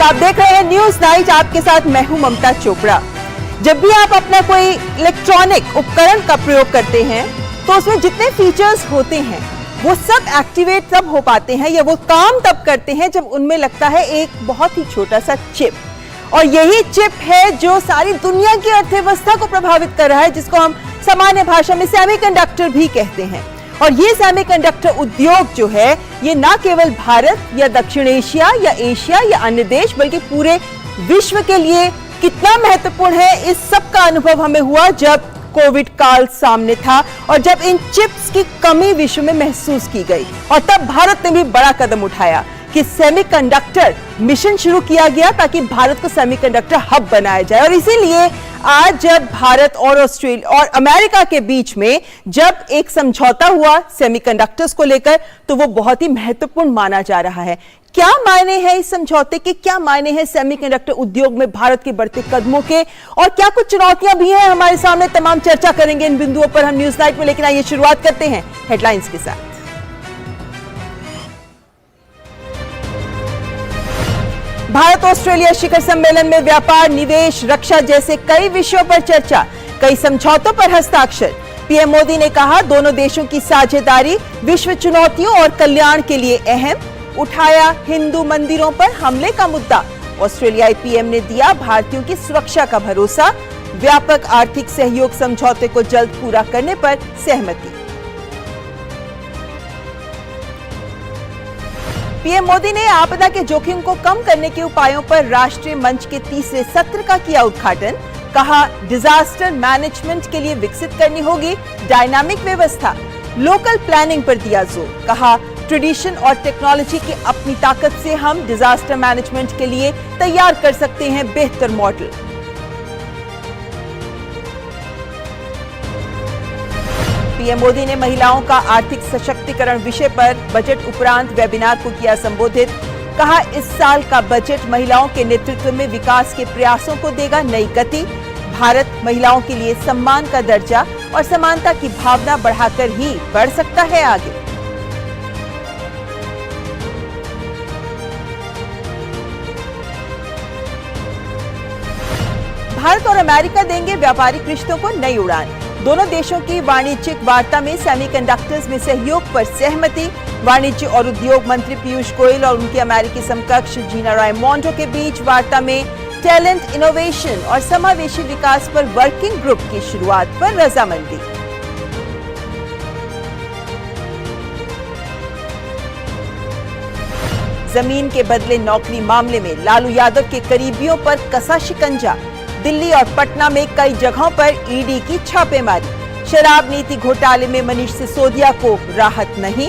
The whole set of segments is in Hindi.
आप देख रहे हैं न्यूज नाइट, आपके साथ मैं हूं ममता चोपड़ा। जब भी आप अपना कोई इलेक्ट्रॉनिक उपकरण का प्रयोग करते हैं तो उसमें जितने फीचर्स होते हैं वो सब एक्टिवेट तब हो पाते हैं या वो काम तब करते हैं जब उनमें लगता है एक बहुत ही छोटा सा चिप। और यही चिप है जो सारी दुनिया की अर्थव्यवस्था को प्रभावित कर रहा है, जिसको हम सामान्य भाषा में सेमीकंडक्टर भी कहते हैं। और ये सेमीकंडक्टर उद्योग जो है ये ना केवल भारत या दक्षिण एशिया या एशिया या अन्य देश बल्कि पूरे विश्व के लिए कितना महत्वपूर्ण है, इस सब का अनुभव हमें हुआ जब कोविड काल सामने था और जब इन चिप्स की कमी विश्व में महसूस की गई। और तब भारत ने भी बड़ा कदम उठाया कि सेमीकंडक्टर मिशन शुरू किया गया ताकि भारत को सेमीकंडक्टर हब बनाया जाए। और इसीलिए आज जब भारत और ऑस्ट्रेलिया और अमेरिका के बीच में जब एक समझौता हुआ सेमीकंडक्टर्स को लेकर, तो वो बहुत ही महत्वपूर्ण माना जा रहा है। क्या मायने हैं इस समझौते के, क्या मायने हैं सेमीकंडक्टर उद्योग में भारत के बढ़ते कदमों के, और क्या कुछ चुनौतियां भी हैं हमारे सामने, तमाम चर्चा करेंगे इन बिंदुओं पर हम न्यूज नाइट में। लेकिन आइए शुरुआत करते हैं हेडलाइंस के साथ। भारत ऑस्ट्रेलिया शिखर सम्मेलन में व्यापार, निवेश, रक्षा जैसे कई विषयों पर चर्चा, कई समझौतों पर हस्ताक्षर। पीएम मोदी ने कहा दोनों देशों की साझेदारी विश्व चुनौतियों और कल्याण के लिए अहम। उठाया हिंदू मंदिरों पर हमले का मुद्दा, ऑस्ट्रेलियाई पीएम ने दिया भारतीयों की सुरक्षा का भरोसा। व्यापक आर्थिक सहयोग समझौते को जल्द पूरा करने पर सहमति। पीएम मोदी ने आपदा के जोखिम को कम करने के उपायों पर राष्ट्रीय मंच के तीसरे सत्र का किया उद्घाटन। कहा डिजास्टर मैनेजमेंट के लिए विकसित करनी होगी डायनामिक व्यवस्था। लोकल प्लानिंग पर दिया जोर। कहा ट्रेडिशन और टेक्नोलॉजी की अपनी ताकत से हम डिजास्टर मैनेजमेंट के लिए तैयार कर सकते हैं बेहतर मॉडल। पीएम मोदी ने महिलाओं का आर्थिक सशक्तिकरण विषय पर बजट उपरांत वेबिनार को किया संबोधित। कहा इस साल का बजट महिलाओं के नेतृत्व में विकास के प्रयासों को देगा नई गति। भारत महिलाओं के लिए सम्मान का दर्जा और समानता की भावना बढ़ाकर ही बढ़ सकता है आगे। भारत और अमेरिका देंगे व्यापारिक रिश्तों को नई उड़ान। दोनों देशों की वाणिज्यिक वार्ता में सेमीकंडक्टर्स में सहयोग पर सहमति। वाणिज्य और उद्योग मंत्री पीयूष गोयल और उनके अमेरिकी समकक्ष जीना रायमोंडो के बीच वार्ता में टैलेंट, इनोवेशन और समावेशी विकास पर वर्किंग ग्रुप की शुरुआत पर रजामंदी। जमीन के बदले नौकरी मामले में लालू यादव के करीबियों पर कसा शिकंजा। दिल्ली और पटना में कई जगहों पर ईडी की छापेमारी। शराब नीति घोटाले में मनीष सिसोदिया को राहत नहीं।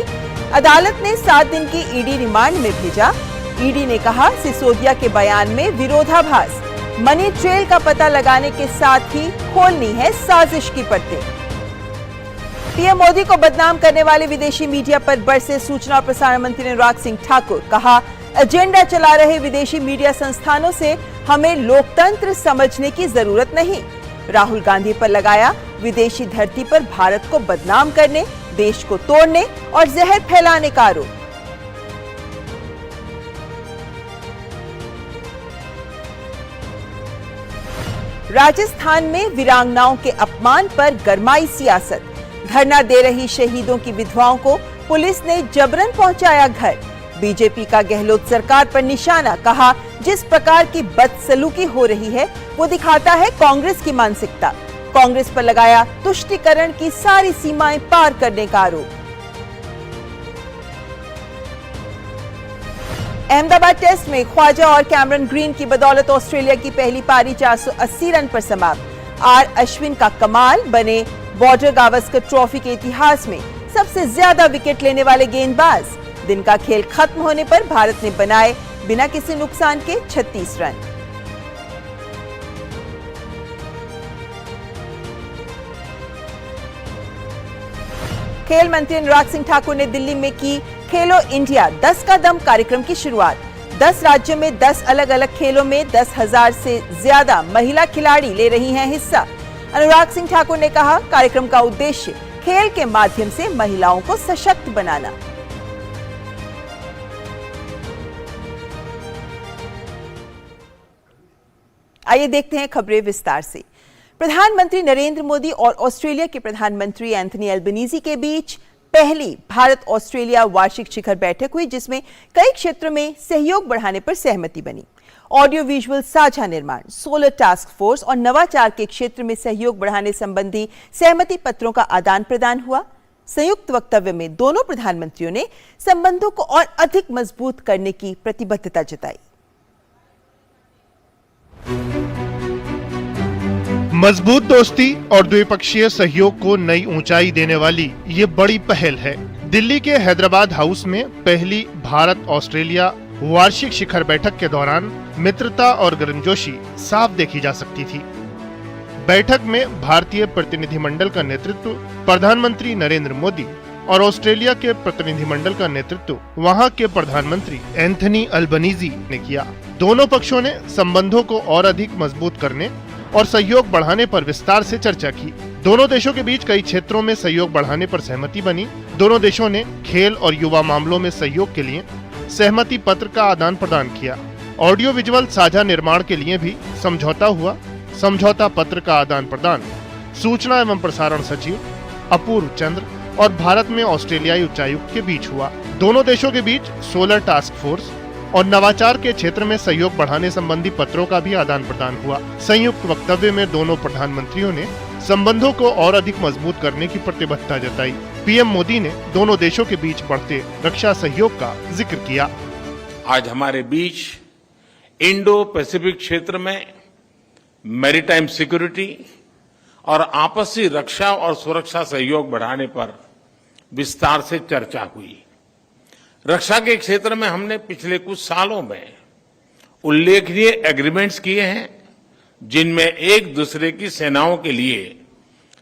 अदालत ने 7 दिन की ईडी रिमांड में भेजा। ईडी ने कहा सिसोदिया के बयान में विरोधाभास। मनी ट्रेल का पता लगाने के साथ ही खोलनी है साजिश की परतें। पीएम मोदी को बदनाम करने वाले विदेशी मीडिया पर बरसे सूचना और प्रसारण मंत्री अनुराग सिंह ठाकुर। कहा एजेंडा चला रहे विदेशी मीडिया संस्थानों से हमें लोकतंत्र समझने की जरूरत नहीं। राहुल गांधी पर लगाया विदेशी धरती पर भारत को बदनाम करने, देश को तोड़ने और जहर फैलाने का आरोप। राजस्थान में वीरांगनाओं के अपमान पर गरमाई सियासत। धरना दे रही शहीदों की विधवाओं को पुलिस ने जबरन पहुंचाया घर। बीजेपी का गहलोत सरकार पर निशाना। कहा जिस प्रकार की बदसलूकी हो रही है वो दिखाता है कांग्रेस की मानसिकता। कांग्रेस पर लगाया तुष्टीकरण की सारी सीमाएं पार करने का आरोप। अहमदाबाद टेस्ट में ख्वाजा और कैमरन ग्रीन की बदौलत ऑस्ट्रेलिया की पहली पारी 480 रन पर समाप्त। आर अश्विन का कमाल, बने बॉर्डर गावस्कर ट्रॉफी के इतिहास में सबसे ज्यादा विकेट लेने वाले गेंदबाज। दिन का खेल खत्म होने पर भारत ने बनाए बिना किसी नुकसान के 36 रन। खेल मंत्री अनुराग सिंह ठाकुर ने दिल्ली में की खेलो इंडिया 10 का दम कार्यक्रम की शुरुआत। 10 राज्यों में 10 अलग अलग खेलों में 10,000 से ज्यादा महिला खिलाड़ी ले रही हैं हिस्सा। अनुराग सिंह ठाकुर ने कहा कार्यक्रम का उद्देश्य खेल के माध्यम से महिलाओं को सशक्त बनाना। आइए देखते हैं खबरें विस्तार से। प्रधानमंत्री नरेंद्र मोदी और ऑस्ट्रेलिया के प्रधानमंत्री एंथनी अल्बनीजी के बीच पहली भारत ऑस्ट्रेलिया वार्षिक शिखर बैठक हुई, जिसमें कई क्षेत्रों में सहयोग बढ़ाने पर सहमति बनी। ऑडियो विजुअल साझा निर्माण, सोलर टास्क फोर्स और नवाचार के क्षेत्र में सहयोग बढ़ाने संबंधी सहमति पत्रों का आदान प्रदान हुआ। संयुक्त वक्तव्य में दोनों प्रधानमंत्रियों ने संबंधों को और अधिक मजबूत करने की प्रतिबद्धता जताई। मजबूत दोस्ती और द्विपक्षीय सहयोग को नई ऊंचाई देने वाली ये बड़ी पहल है। दिल्ली के हैदराबाद हाउस में पहली भारत ऑस्ट्रेलिया वार्षिक शिखर बैठक के दौरान मित्रता और गर्मजोशी साफ देखी जा सकती थी। बैठक में भारतीय प्रतिनिधिमंडल का नेतृत्व प्रधानमंत्री नरेंद्र मोदी और ऑस्ट्रेलिया के प्रतिनिधिमंडल का नेतृत्व वहां के प्रधानमंत्री एंथनी अल्बनीजी ने किया। दोनों पक्षों ने संबंधों को और अधिक मजबूत करने और सहयोग बढ़ाने पर विस्तार से चर्चा की। दोनों देशों के बीच कई क्षेत्रों में सहयोग बढ़ाने पर सहमति बनी। दोनों देशों ने खेल और युवा मामलों में सहयोग के लिए सहमति पत्र का आदान प्रदान किया। ऑडियो विजुअल साझा निर्माण के लिए भी समझौता हुआ। समझौता पत्र का आदान प्रदान सूचना एवं प्रसारण सचिव अपूर्व चंद्र और भारत में ऑस्ट्रेलियाई उच्चायुक्त के बीच हुआ। दोनों देशों के बीच सोलर टास्क फोर्स और नवाचार के क्षेत्र में सहयोग बढ़ाने संबंधी पत्रों का भी आदान प्रदान हुआ। संयुक्त वक्तव्य में दोनों प्रधानमंत्रियों ने संबंधों को और अधिक मजबूत करने की प्रतिबद्धता जताई। पीएम मोदी ने दोनों देशों के बीच बढ़ते रक्षा सहयोग का जिक्र किया। आज हमारे बीच इंडो पैसिफिक क्षेत्र में मैरीटाइम सिक्योरिटी और आपसी रक्षा और सुरक्षा सहयोग बढ़ाने पर विस्तार से चर्चा हुई। रक्षा के क्षेत्र में हमने पिछले कुछ सालों में उल्लेखनीय एग्रीमेंट्स किए हैं, जिनमें एक दूसरे की सेनाओं के लिए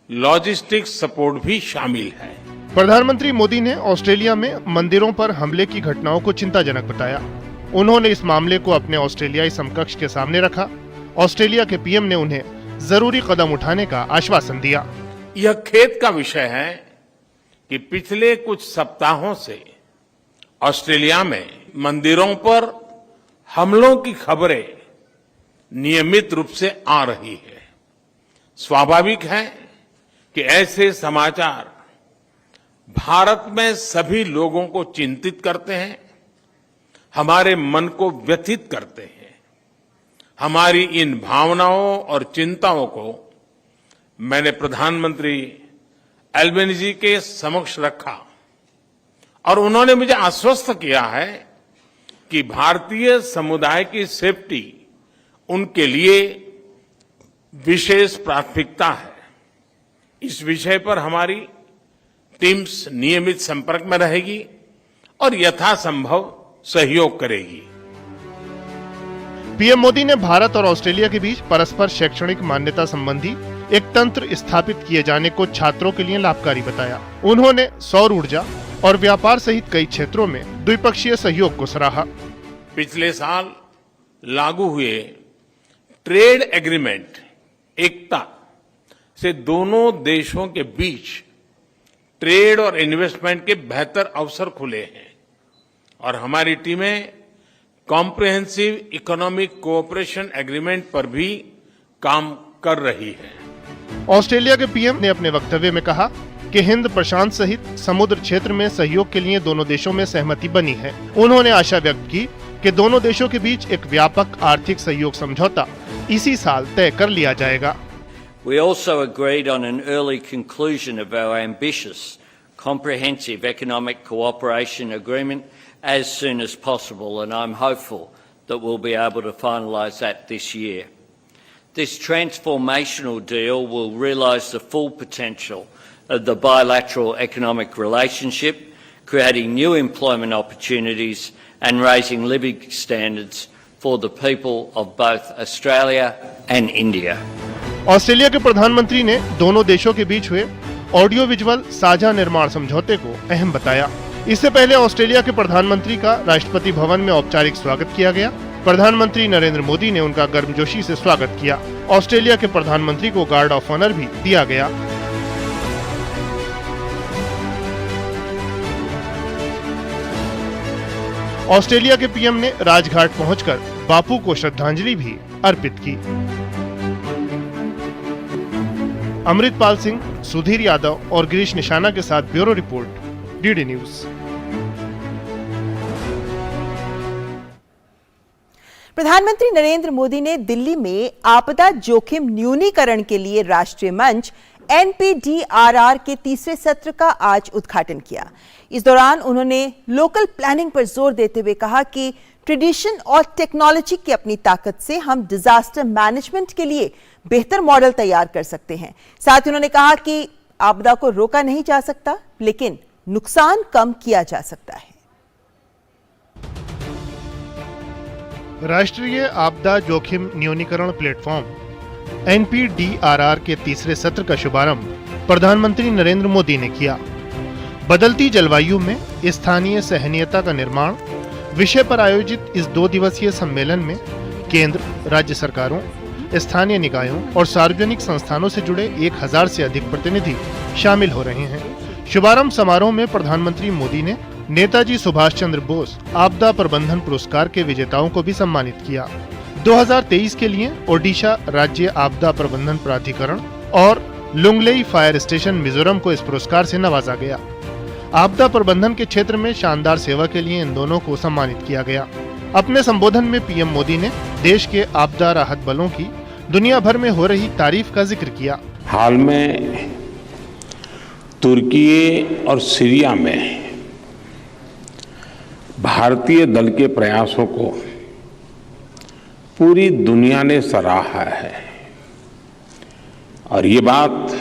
लॉजिस्टिक्स सपोर्ट भी शामिल है। प्रधानमंत्री मोदी ने ऑस्ट्रेलिया में मंदिरों पर हमले की घटनाओं को चिंताजनक बताया। उन्होंने इस मामले को अपने ऑस्ट्रेलियाई समकक्ष के सामने रखा। ऑस्ट्रेलिया के पीएम ने उन्हें जरूरी कदम उठाने का आश्वासन दिया। यह खेद का विषय है कि पिछले कुछ सप्ताहों से ऑस्ट्रेलिया में मंदिरों पर हमलों की खबरें नियमित रूप से आ रही है। स्वाभाविक है कि ऐसे समाचार भारत में सभी लोगों को चिंतित करते हैं, हमारे मन को व्यथित करते हैं। हमारी इन भावनाओं और चिंताओं को मैंने प्रधानमंत्री अल्बनीजी के समक्ष रखा और उन्होंने मुझे आश्वस्त किया है कि भारतीय समुदाय की सेफ्टी उनके लिए विशेष प्राथमिकता है। इस विषय पर हमारी टीम्स नियमित संपर्क में रहेगी और यथासंभव सहयोग करेगी। पीएम मोदी ने भारत और ऑस्ट्रेलिया के बीच परस्पर शैक्षणिक मान्यता संबंधी एक तंत्र स्थापित किए जाने को छात्रों के लिए लाभकारी बताया। उन्होंने सौर ऊर्जा और व्यापार सहित कई क्षेत्रों में द्विपक्षीय सहयोग को सराहा। पिछले साल लागू हुए ट्रेड एग्रीमेंट एकता से दोनों देशों के बीच ट्रेड और इन्वेस्टमेंट के बेहतर अवसर खुले हैं और हमारी टीमें कॉम्प्रिहेंसिव इकोनॉमिक कोऑपरेशन एग्रीमेंट पर भी काम कर रही है। ऑस्ट्रेलिया के पीएम ने अपने वक्तव्य में कहा कि हिंद प्रशांत सहित समुद्र क्षेत्र में सहयोग के लिए दोनों देशों में सहमति बनी है। उन्होंने आशा व्यक्त की कि दोनों देशों के बीच एक व्यापक आर्थिक सहयोग समझौता इसी साल तय कर लिया जाएगा। We also agreed on an early conclusion of our ambitious, comprehensive economic cooperation agreement as soon as possible, and I'm hopeful that we'll be able to finalise that this year. This transformational deal will realise the full potential of the bilateral economic relationship, creating new employment opportunities and raising living standards for the people of both Australia and India. Australia के प्रधानमंत्री ने दोनों देशों के बीच हुए ऑडियो विजुअल साझा निर्माण समझौते को अहम बताया। इससे पहले ऑस्ट्रेलिया के प्रधानमंत्री का राष्ट्रपति भवन में औपचारिक स्वागत किया गया। प्रधानमंत्री नरेंद्र मोदी ने उनका गर्मजोशी से स्वागत किया। ऑस्ट्रेलिया के प्रधानमंत्री को गार्ड ऑफ ऑनर भी दिया गया। ऑस्ट्रेलिया के पीएम ने राजघाट पहुंचकर बापू को श्रद्धांजलि भी अर्पित की। अमृतपाल सिंह, सुधीर यादव और गिरीश निशाना के साथ ब्यूरो रिपोर्ट, डीडी न्यूज। प्रधानमंत्री नरेंद्र मोदी ने दिल्ली में आपदा जोखिम न्यूनीकरण के लिए राष्ट्रीय मंच NPDRR के तीसरे सत्र का आज उद्घाटन किया। इस दौरान उन्होंने लोकल प्लानिंग पर जोर देते हुए कहा कि ट्रेडिशन और टेक्नोलॉजी की अपनी ताकत से हम डिजास्टर मैनेजमेंट के लिए बेहतर मॉडल तैयार कर सकते हैं। साथ ही उन्होंने कहा कि आपदा को रोका नहीं जा सकता, लेकिन नुकसान कम किया जा सकता है। राष्ट्रीय आपदा जोखिम न्यूनीकरण प्लेटफॉर्म NPDRR के तीसरे सत्र का शुभारंभ प्रधानमंत्री नरेंद्र मोदी ने किया। बदलती जलवायु में स्थानीय सहनीयता का निर्माण विषय पर आयोजित इस 2 दिवसीय सम्मेलन में केंद्र, राज्य सरकारों, स्थानीय निकायों और सार्वजनिक संस्थानों से जुड़े 1000 से अधिक प्रतिनिधि शामिल हो रहे हैं। शुभारंभ समारोह में प्रधानमंत्री मोदी ने नेताजी सुभाष चंद्र बोस आपदा प्रबंधन पुरस्कार के विजेताओं को भी सम्मानित किया। 2023 के लिए ओडिशा राज्य आपदा प्रबंधन प्राधिकरण और लुंगलेई फायर स्टेशन मिजोरम को इस पुरस्कार से नवाजा गया। आपदा प्रबंधन के क्षेत्र में शानदार सेवा के लिए इन दोनों को सम्मानित किया गया। अपने संबोधन में पीएम मोदी ने देश के आपदा राहत बलों की दुनिया भर में हो रही तारीफ का जिक्र किया। हाल में तुर्की और सीरिया में भारतीय दल के प्रयासों को पूरी दुनिया ने सराहा है और ये बात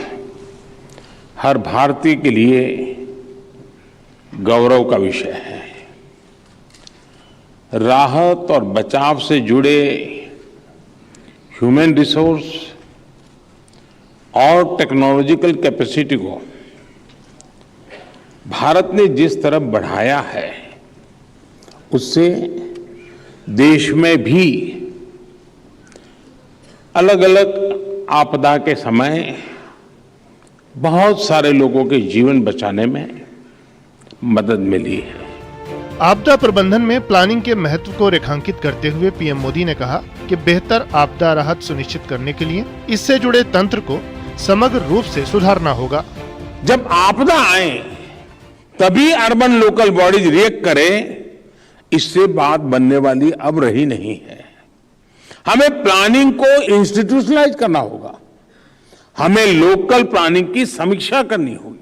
हर भारतीय के लिए गौरव का विषय है। राहत और बचाव से जुड़े ह्यूमन रिसोर्स और टेक्नोलॉजिकल कैपेसिटी को भारत ने जिस तरफ बढ़ाया है, उससे देश में भी अलग अलग आपदा के समय बहुत सारे लोगों के जीवन बचाने में मदद मिली है। आपदा प्रबंधन में प्लानिंग के महत्व को रेखांकित करते हुए पीएम मोदी ने कहा कि बेहतर आपदा राहत सुनिश्चित करने के लिए इससे जुड़े तंत्र को समग्र रूप से सुधारना होगा। जब आपदा आए तभी अर्बन लोकल बॉडीज रिएक्ट करें, इससे बात बनने वाली अब रही नहीं है। हमें प्लानिंग को इंस्टीट्यूशनलाइज करना होगा। हमें लोकल प्लानिंग की समीक्षा करनी होगी।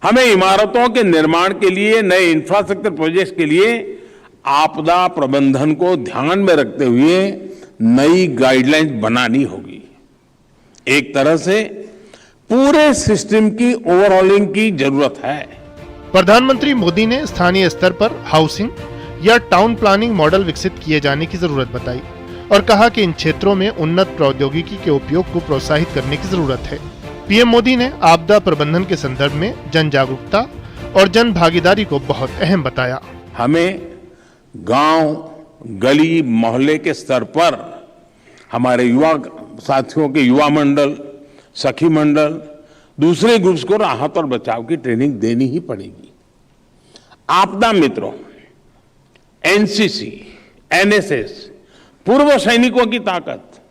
हमें इमारतों के निर्माण के लिए, नए इंफ्रास्ट्रक्चर प्रोजेक्ट्स के लिए आपदा प्रबंधन को ध्यान में रखते हुए नई गाइडलाइंस बनानी होगी। एक तरह से पूरे सिस्टम की ओवरऑलिंग की जरूरत है। प्रधानमंत्री मोदी ने स्थानीय स्तर पर हाउसिंग या टाउन प्लानिंग मॉडल विकसित किए जाने की जरूरत बताई और कहा कि इन क्षेत्रों में उन्नत प्रौद्योगिकी के उपयोग को प्रोत्साहित करने की जरूरत है। पीएम मोदी ने आपदा प्रबंधन के संदर्भ में जन जागरूकता और जन भागीदारी को बहुत अहम बताया। हमें गांव, गली, मोहल्ले के स्तर पर हमारे युवा साथियों के युवा मंडल, सखी मंडल, दूसरे ग्रुप्स को राहत और बचाव की ट्रेनिंग देनी ही पड़ेगी। आपदा मित्रों, एनसीसी, एनएसएस, पूर्व सैनिकों की ताकत,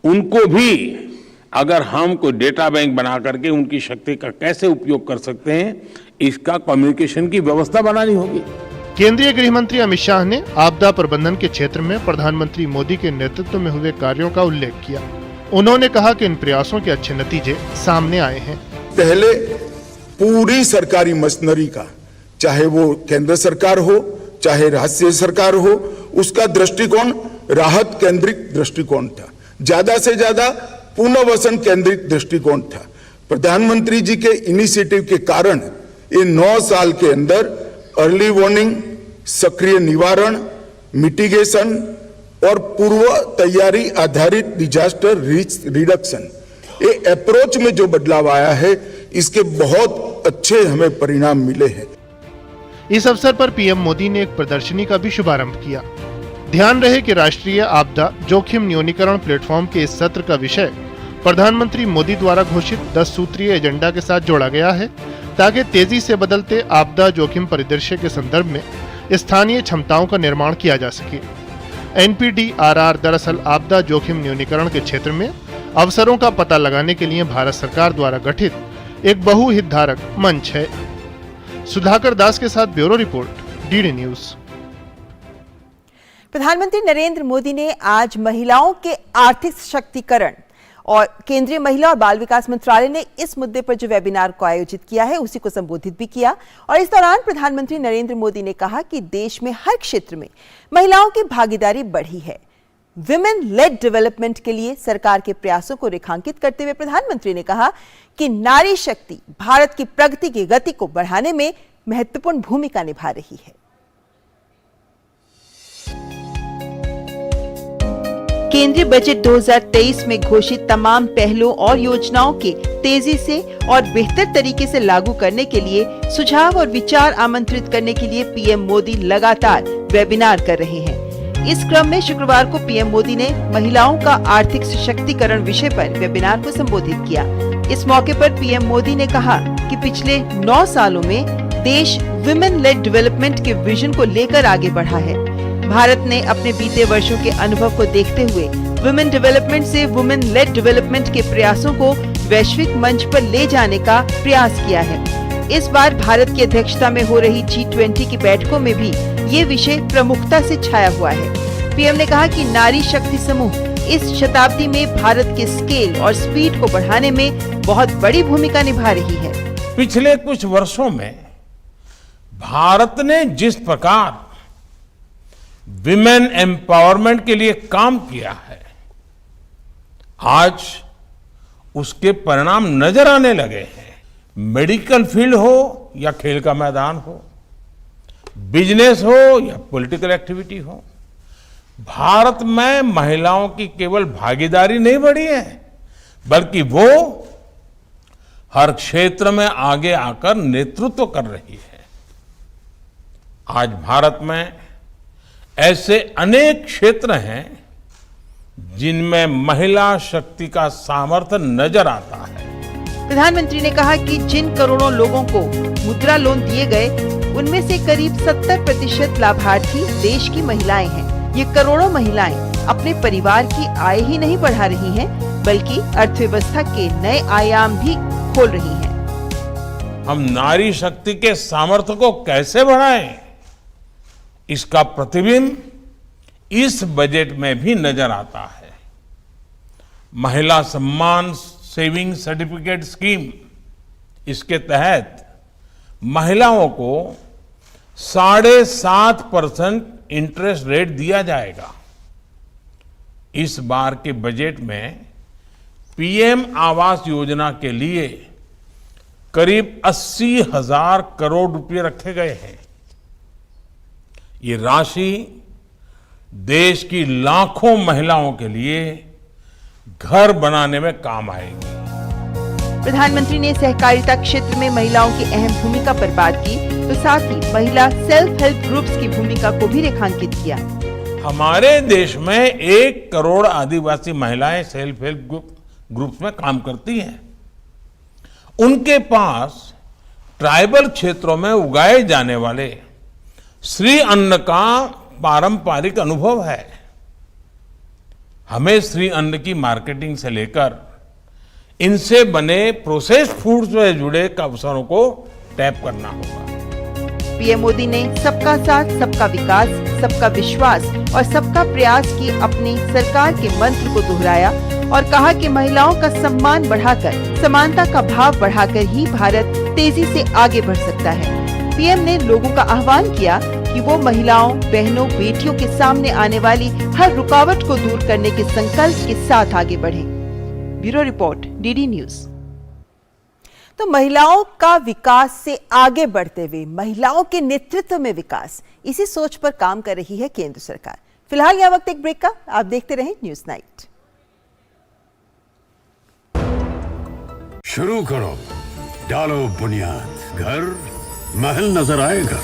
उनको भी अगर हम कोई डेटा बैंक बना करके उनकी शक्ति का कैसे उपयोग कर सकते हैं, इसका कम्युनिकेशन की व्यवस्था बनानी होगी। केंद्रीय गृह मंत्री अमित शाह ने आपदा प्रबंधन के क्षेत्र में प्रधानमंत्री मोदी के नेतृत्व में हुए कार्यों का उल्लेख किया। उन्होंने कहा कि इन प्रयासों के अच्छे नतीजे सामने आए हैं। पहले पूरी सरकारी मशीनरी का, चाहे वो केंद्र सरकार हो चाहे राज्य सरकार हो, उसका दृष्टिकोण राहत केंद्रित दृष्टिकोण था। ज्यादा से ज्यादा पुनर्वसन केंद्रित दृष्टिकोण था। प्रधानमंत्री जी के इनिशिएटिव के कारण इन 9 साल के अंदर अर्ली वार्निंग, सक्रिय निवारण, मिटिगेशन और पूर्व तैयारी आधारित डिजास्टर रिस्क रिडक्शन, ये अप्रोच में जो बदलाव आया है, इसके बहुत अच्छे हमें परिणाम मिले हैं। इस अवसर पर पीएम मोदी ने एक प्रदर्शनी का भी शुभारंभ किया। ध्यान रहे कि राष्ट्रीय आपदा जोखिम न्यूनीकरण प्लेटफॉर्म के इस सत्र का विषय प्रधानमंत्री मोदी द्वारा घोषित 10 सूत्रीय एजेंडा के साथ जोड़ा गया है, ताकि तेजी से बदलते आपदा जोखिम परिदृश्य के संदर्भ में स्थानीय क्षमताओं का निर्माण किया जा सके। NPDRR दरअसल आपदा जोखिम न्यूनीकरण के क्षेत्र में अवसरों का पता लगाने के लिए भारत सरकार द्वारा गठित एक बहुहितधारक मंच है। सुधाकर दास के साथ ब्यूरो रिपोर्ट, डीडी न्यूज। प्रधानमंत्री नरेंद्र मोदी ने आज महिलाओं के आर्थिक सशक्तिकरण और केंद्रीय महिला और बाल विकास मंत्रालय ने इस मुद्दे पर जो वेबिनार को आयोजित किया है उसी को संबोधित भी किया। और इस दौरान प्रधानमंत्री नरेंद्र मोदी ने कहा कि देश में हर क्षेत्र में महिलाओं की भागीदारी बढ़ी है। विमेन लेड डेवलपमेंट के लिए सरकार के प्रयासों को रेखांकित करते हुए प्रधानमंत्री ने कहा कि नारी शक्ति भारत की प्रगति की गति को बढ़ाने में महत्वपूर्ण भूमिका निभा रही है। केंद्रीय बजट 2023 में घोषित तमाम पहलों और योजनाओं के तेजी से और बेहतर तरीके से लागू करने के लिए सुझाव और विचार आमंत्रित करने के लिए पीएम मोदी लगातार वेबिनार कर रहे हैं। इस क्रम में शुक्रवार को पीएम मोदी ने महिलाओं का आर्थिक सशक्तिकरण विषय पर वेबिनार को संबोधित किया। इस मौके पर पीएम मोदी ने कहा कि पिछले 9 सालों में देश विमेन लेड डेवलपमेंट के विजन को लेकर आगे बढ़ा है। भारत ने अपने बीते वर्षों के अनुभव को देखते हुए वुमेन डेवलपमेंट से वुमेन लेड डेवलपमेंट के प्रयासों को वैश्विक मंच पर ले जाने का प्रयास किया है। इस बार भारत की अध्यक्षता में हो रही G20 की बैठकों में भी ये विषय प्रमुखता से छाया हुआ है। पीएम ने कहा कि नारी शक्ति समूह इस शताब्दी में भारत के स्केल और स्पीड को बढ़ाने में बहुत बड़ी भूमिका निभा रही है। पिछले कुछ वर्षों में भारत ने जिस प्रकार विमेन एम्पावरमेंट के लिए काम किया है, आज उसके परिणाम नजर आने लगे हैं। मेडिकल फील्ड हो या खेल का मैदान हो, बिजनेस हो या पॉलिटिकल एक्टिविटी हो, भारत में महिलाओं की केवल भागीदारी नहीं बढ़ी है, बल्कि वो हर क्षेत्र में आगे आकर नेतृत्व कर रही है। आज भारत में ऐसे अनेक क्षेत्र हैं जिनमें महिला शक्ति का सामर्थ्य नजर आता है। प्रधानमंत्री ने कहा कि जिन करोड़ों लोगों को मुद्रा लोन दिए गए, उनमें से करीब 70% लाभार्थी देश की महिलाएं हैं। ये करोड़ों महिलाएं अपने परिवार की आय ही नहीं बढ़ा रही हैं, बल्कि अर्थव्यवस्था के नए आयाम भी खोल रही हैं। हम नारी शक्ति के सामर्थ्य को कैसे बढ़ाएं, इसका प्रतिबिंब इस बजट में भी नजर आता है। महिला सम्मान सेविंग सर्टिफिकेट स्कीम, इसके तहत महिलाओं को 7.5% इंटरेस्ट रेट दिया जाएगा। इस बार के बजट में पीएम आवास योजना के लिए करीब 80,000 करोड़ रुपए रखे गए हैं। ये राशि देश की लाखों महिलाओं के लिए घर बनाने में काम आएगी। प्रधानमंत्री ने सहकारिता क्षेत्र में महिलाओं की अहम भूमिका पर बात की, तो साथ ही महिला सेल्फ हेल्प ग्रुप्स की भूमिका को भी रेखांकित किया। हमारे देश में 1 करोड़ आदिवासी महिलाएं सेल्फ हेल्प ग्रुप्स में काम करती हैं। उनके पास ट्राइबल क्षेत्रों में उगाए जाने वाले श्री अन्न का पारंपरिक अनुभव है। हमें श्री अन्न की मार्केटिंग से लेकर इनसे बने प्रोसेस्ड फूड से जुड़े अवसरों को टैप करना होगा। पीएम मोदी ने सबका साथ, सबका विकास, सबका विश्वास और सबका प्रयास की अपनी सरकार के मंत्र को दोहराया और कहा कि महिलाओं का सम्मान बढ़ाकर, समानता का भाव बढ़ाकर ही भारत तेजी से आगे बढ़ सकता है। पीएम ने लोगों का आह्वान किया कि वो महिलाओं, बहनों, बेटियों के सामने आने वाली हर रुकावट को दूर करने के संकल्प के साथ आगे बढ़ें। Bureau report, DD news. तो महिलाओं का विकास से आगे बढ़ते हुए महिलाओं के नेतृत्व में विकास, इसी सोच पर काम कर रही है केंद्र सरकार। फिलहाल यह वक्त एक ब्रेक का, आप देखते रहें न्यूज नाइट। शुरू करो, डालो बुनियाद, घर महल नजर आएगा।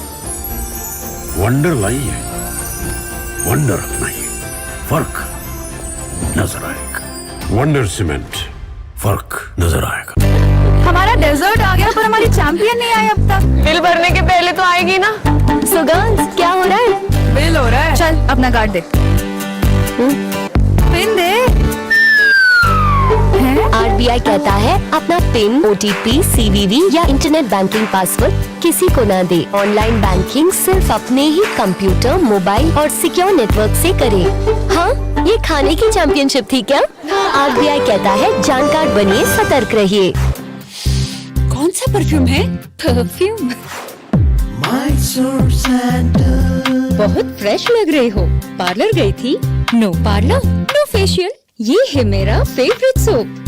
वंडर लाइए, वंडर अपनाइए, फर्क नजर आएगा। वंडर सीमेंट, फर्क नजर आएगा। हमारा डेजर्ट आ गया पर हमारी चैंपियन नहीं आई अब तक। बिल भरने के पहले तो आएगी ना। सो गर्ल्स, क्या हो रहा है? बिल हो रहा है। चल अपना कार्ड दे। पिन दे। कहता है अपना पिन, OTP, CVV या इंटरनेट बैंकिंग पासवर्ड किसी को ना दे। ऑनलाइन बैंकिंग सिर्फ अपने ही कंप्यूटर, मोबाइल और सिक्योर नेटवर्क से करे। हाँ, ये खाने की चैंपियनशिप थी क्या? RBI कहता है जानकार बनिए, सतर्क रहिए। कौन सा परफ्यूम है? परफ्यूम बहुत फ्रेश लग रही हो। पार्लर गई थी? No parlour, no facial. ये है मेरा फेवरेट सोप।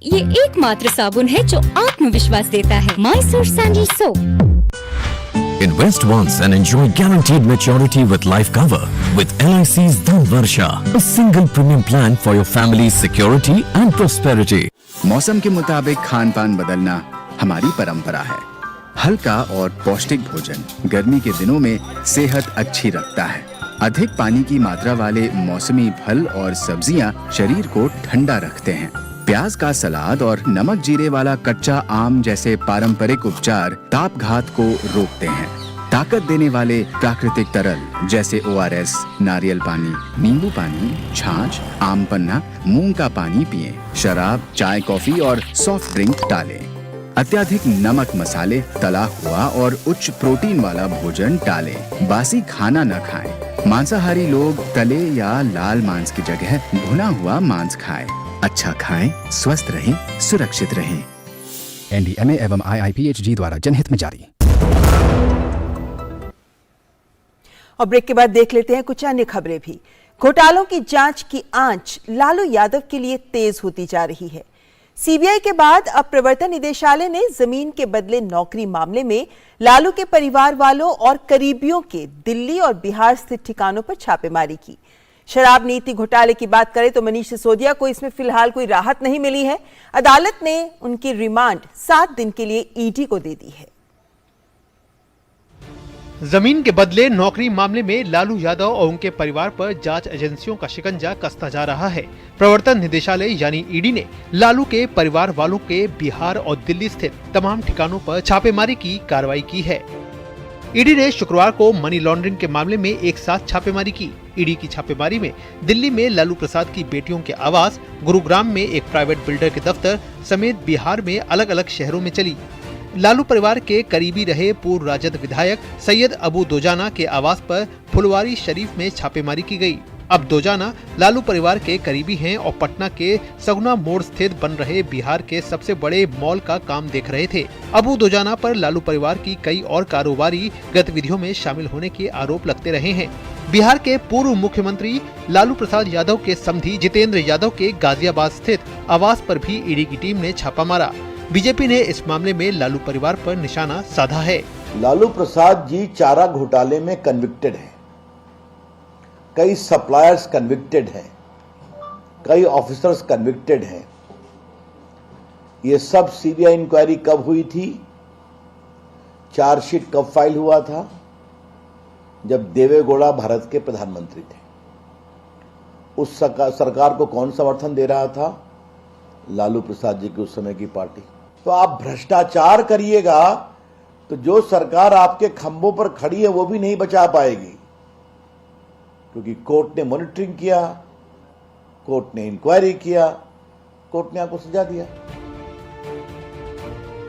ये एकमात्र साबुन है जो आत्मविश्वास देता है। Mysore Sandal Soap। Invest once and enjoy guaranteed maturity with life cover with LIC's Dhan Varsha, a single premium plan for your family's security and prosperity. मौसम के मुताबिक खान पान बदलना हमारी परंपरा है। हल्का और पौष्टिक भोजन गर्मी के दिनों में सेहत अच्छी रखता है। अधिक पानी की मात्रा वाले मौसमी फल और सब्जियां शरीर को ठंडा रखते हैं। प्याज का सलाद और नमक जीरे वाला कच्चा आम जैसे पारंपरिक उपचार तापघात को रोकते हैं। ताकत देने वाले प्राकृतिक तरल जैसे ORS, नारियल पानी, नींबू पानी, छाछ, आम पन्ना, मूंग का पानी पिएं। शराब, चाय, कॉफी और सॉफ्ट ड्रिंक टालें। अत्यधिक नमक, मसाले, तला हुआ और उच्च प्रोटीन वाला भोजन टालें। बासी खाना न खाएं। मांसाहारी लोग तले या लाल मांस की जगह भुना हुआ मांस खाएं। अच्छा खाएं, स्वस्थ रहें, सुरक्षित रहें। NDMA एवं IIPHG द्वारा जनहित में जारी। और ब्रेक के बाद देख लेते हैं कुछ अन्य खबरें भी। घोटालों की जांच की आंच लालू यादव के लिए तेज होती जा रही है। सीबीआई के बाद अब प्रवर्तन निदेशालय ने जमीन के बदले नौकरी मामले में लालू के परिवार वालों और करीबियों के दिल्ली और बिहार स्थित ठिकानों पर छापेमारी की। शराब नीति घोटाले की बात करें तो मनीष सिसोदिया को इसमें फिलहाल कोई राहत नहीं मिली है। अदालत ने उनकी रिमांड 7 दिन के लिए ईडी को दे दी है। जमीन के बदले नौकरी मामले में लालू यादव और उनके परिवार पर जांच एजेंसियों का शिकंजा कसता जा रहा है। प्रवर्तन निदेशालय यानी ईडी ने लालू के परिवार वालों के बिहार और दिल्ली स्थित तमाम ठिकानों पर छापेमारी की कार्रवाई की है। ईडी ने शुक्रवार को मनी लॉन्ड्रिंग के मामले में एक साथ छापेमारी की। ईडी की छापेमारी में दिल्ली में लालू प्रसाद की बेटियों के आवास, गुरुग्राम में एक प्राइवेट बिल्डर के दफ्तर समेत बिहार में अलग अलग शहरों में चली। लालू परिवार के करीबी रहे पूर्व राजद विधायक सैयद अबू दोजाना के आवास पर फुलवारी शरीफ में छापेमारी की गई। अब दोजाना लालू परिवार के करीबी हैं और पटना के सगुना मोड़ स्थित बन रहे बिहार के सबसे बड़े मॉल का काम देख रहे थे। अबू दोजाना पर लालू परिवार की कई और कारोबारी गतिविधियों में शामिल होने के आरोप लगते रहे हैं। बिहार के पूर्व मुख्यमंत्री लालू प्रसाद यादव के समधी जितेंद्र यादव के गाजियाबाद स्थित आवास पर भी ईडी की टीम ने छापा मारा। बीजेपी ने इस मामले में लालू परिवार पर निशाना साधा है। लालू प्रसाद जी चारा घोटाले में कन्विक्टेड हैं, कई सप्लायर्स कन्विक्टेड हैं, कई ऑफिसर्स कन्विक्टेड हैं। ये सब सीबीआई इंक्वायरी कब हुई थी, चार्जशीट कब फाइल हुआ था? जब देवेगौड़ा भारत के प्रधानमंत्री थे। उस सरकार को कौन समर्थन दे रहा था? लालू प्रसाद जी की उस समय की पार्टी। तो आप भ्रष्टाचार करिएगा तो जो सरकार आपके खंभों पर खड़ी है वो भी नहीं बचा पाएगी, क्योंकि कोर्ट ने मॉनिटरिंग किया, कोर्ट ने इंक्वायरी किया, कोर्ट ने आपको सजा दिया।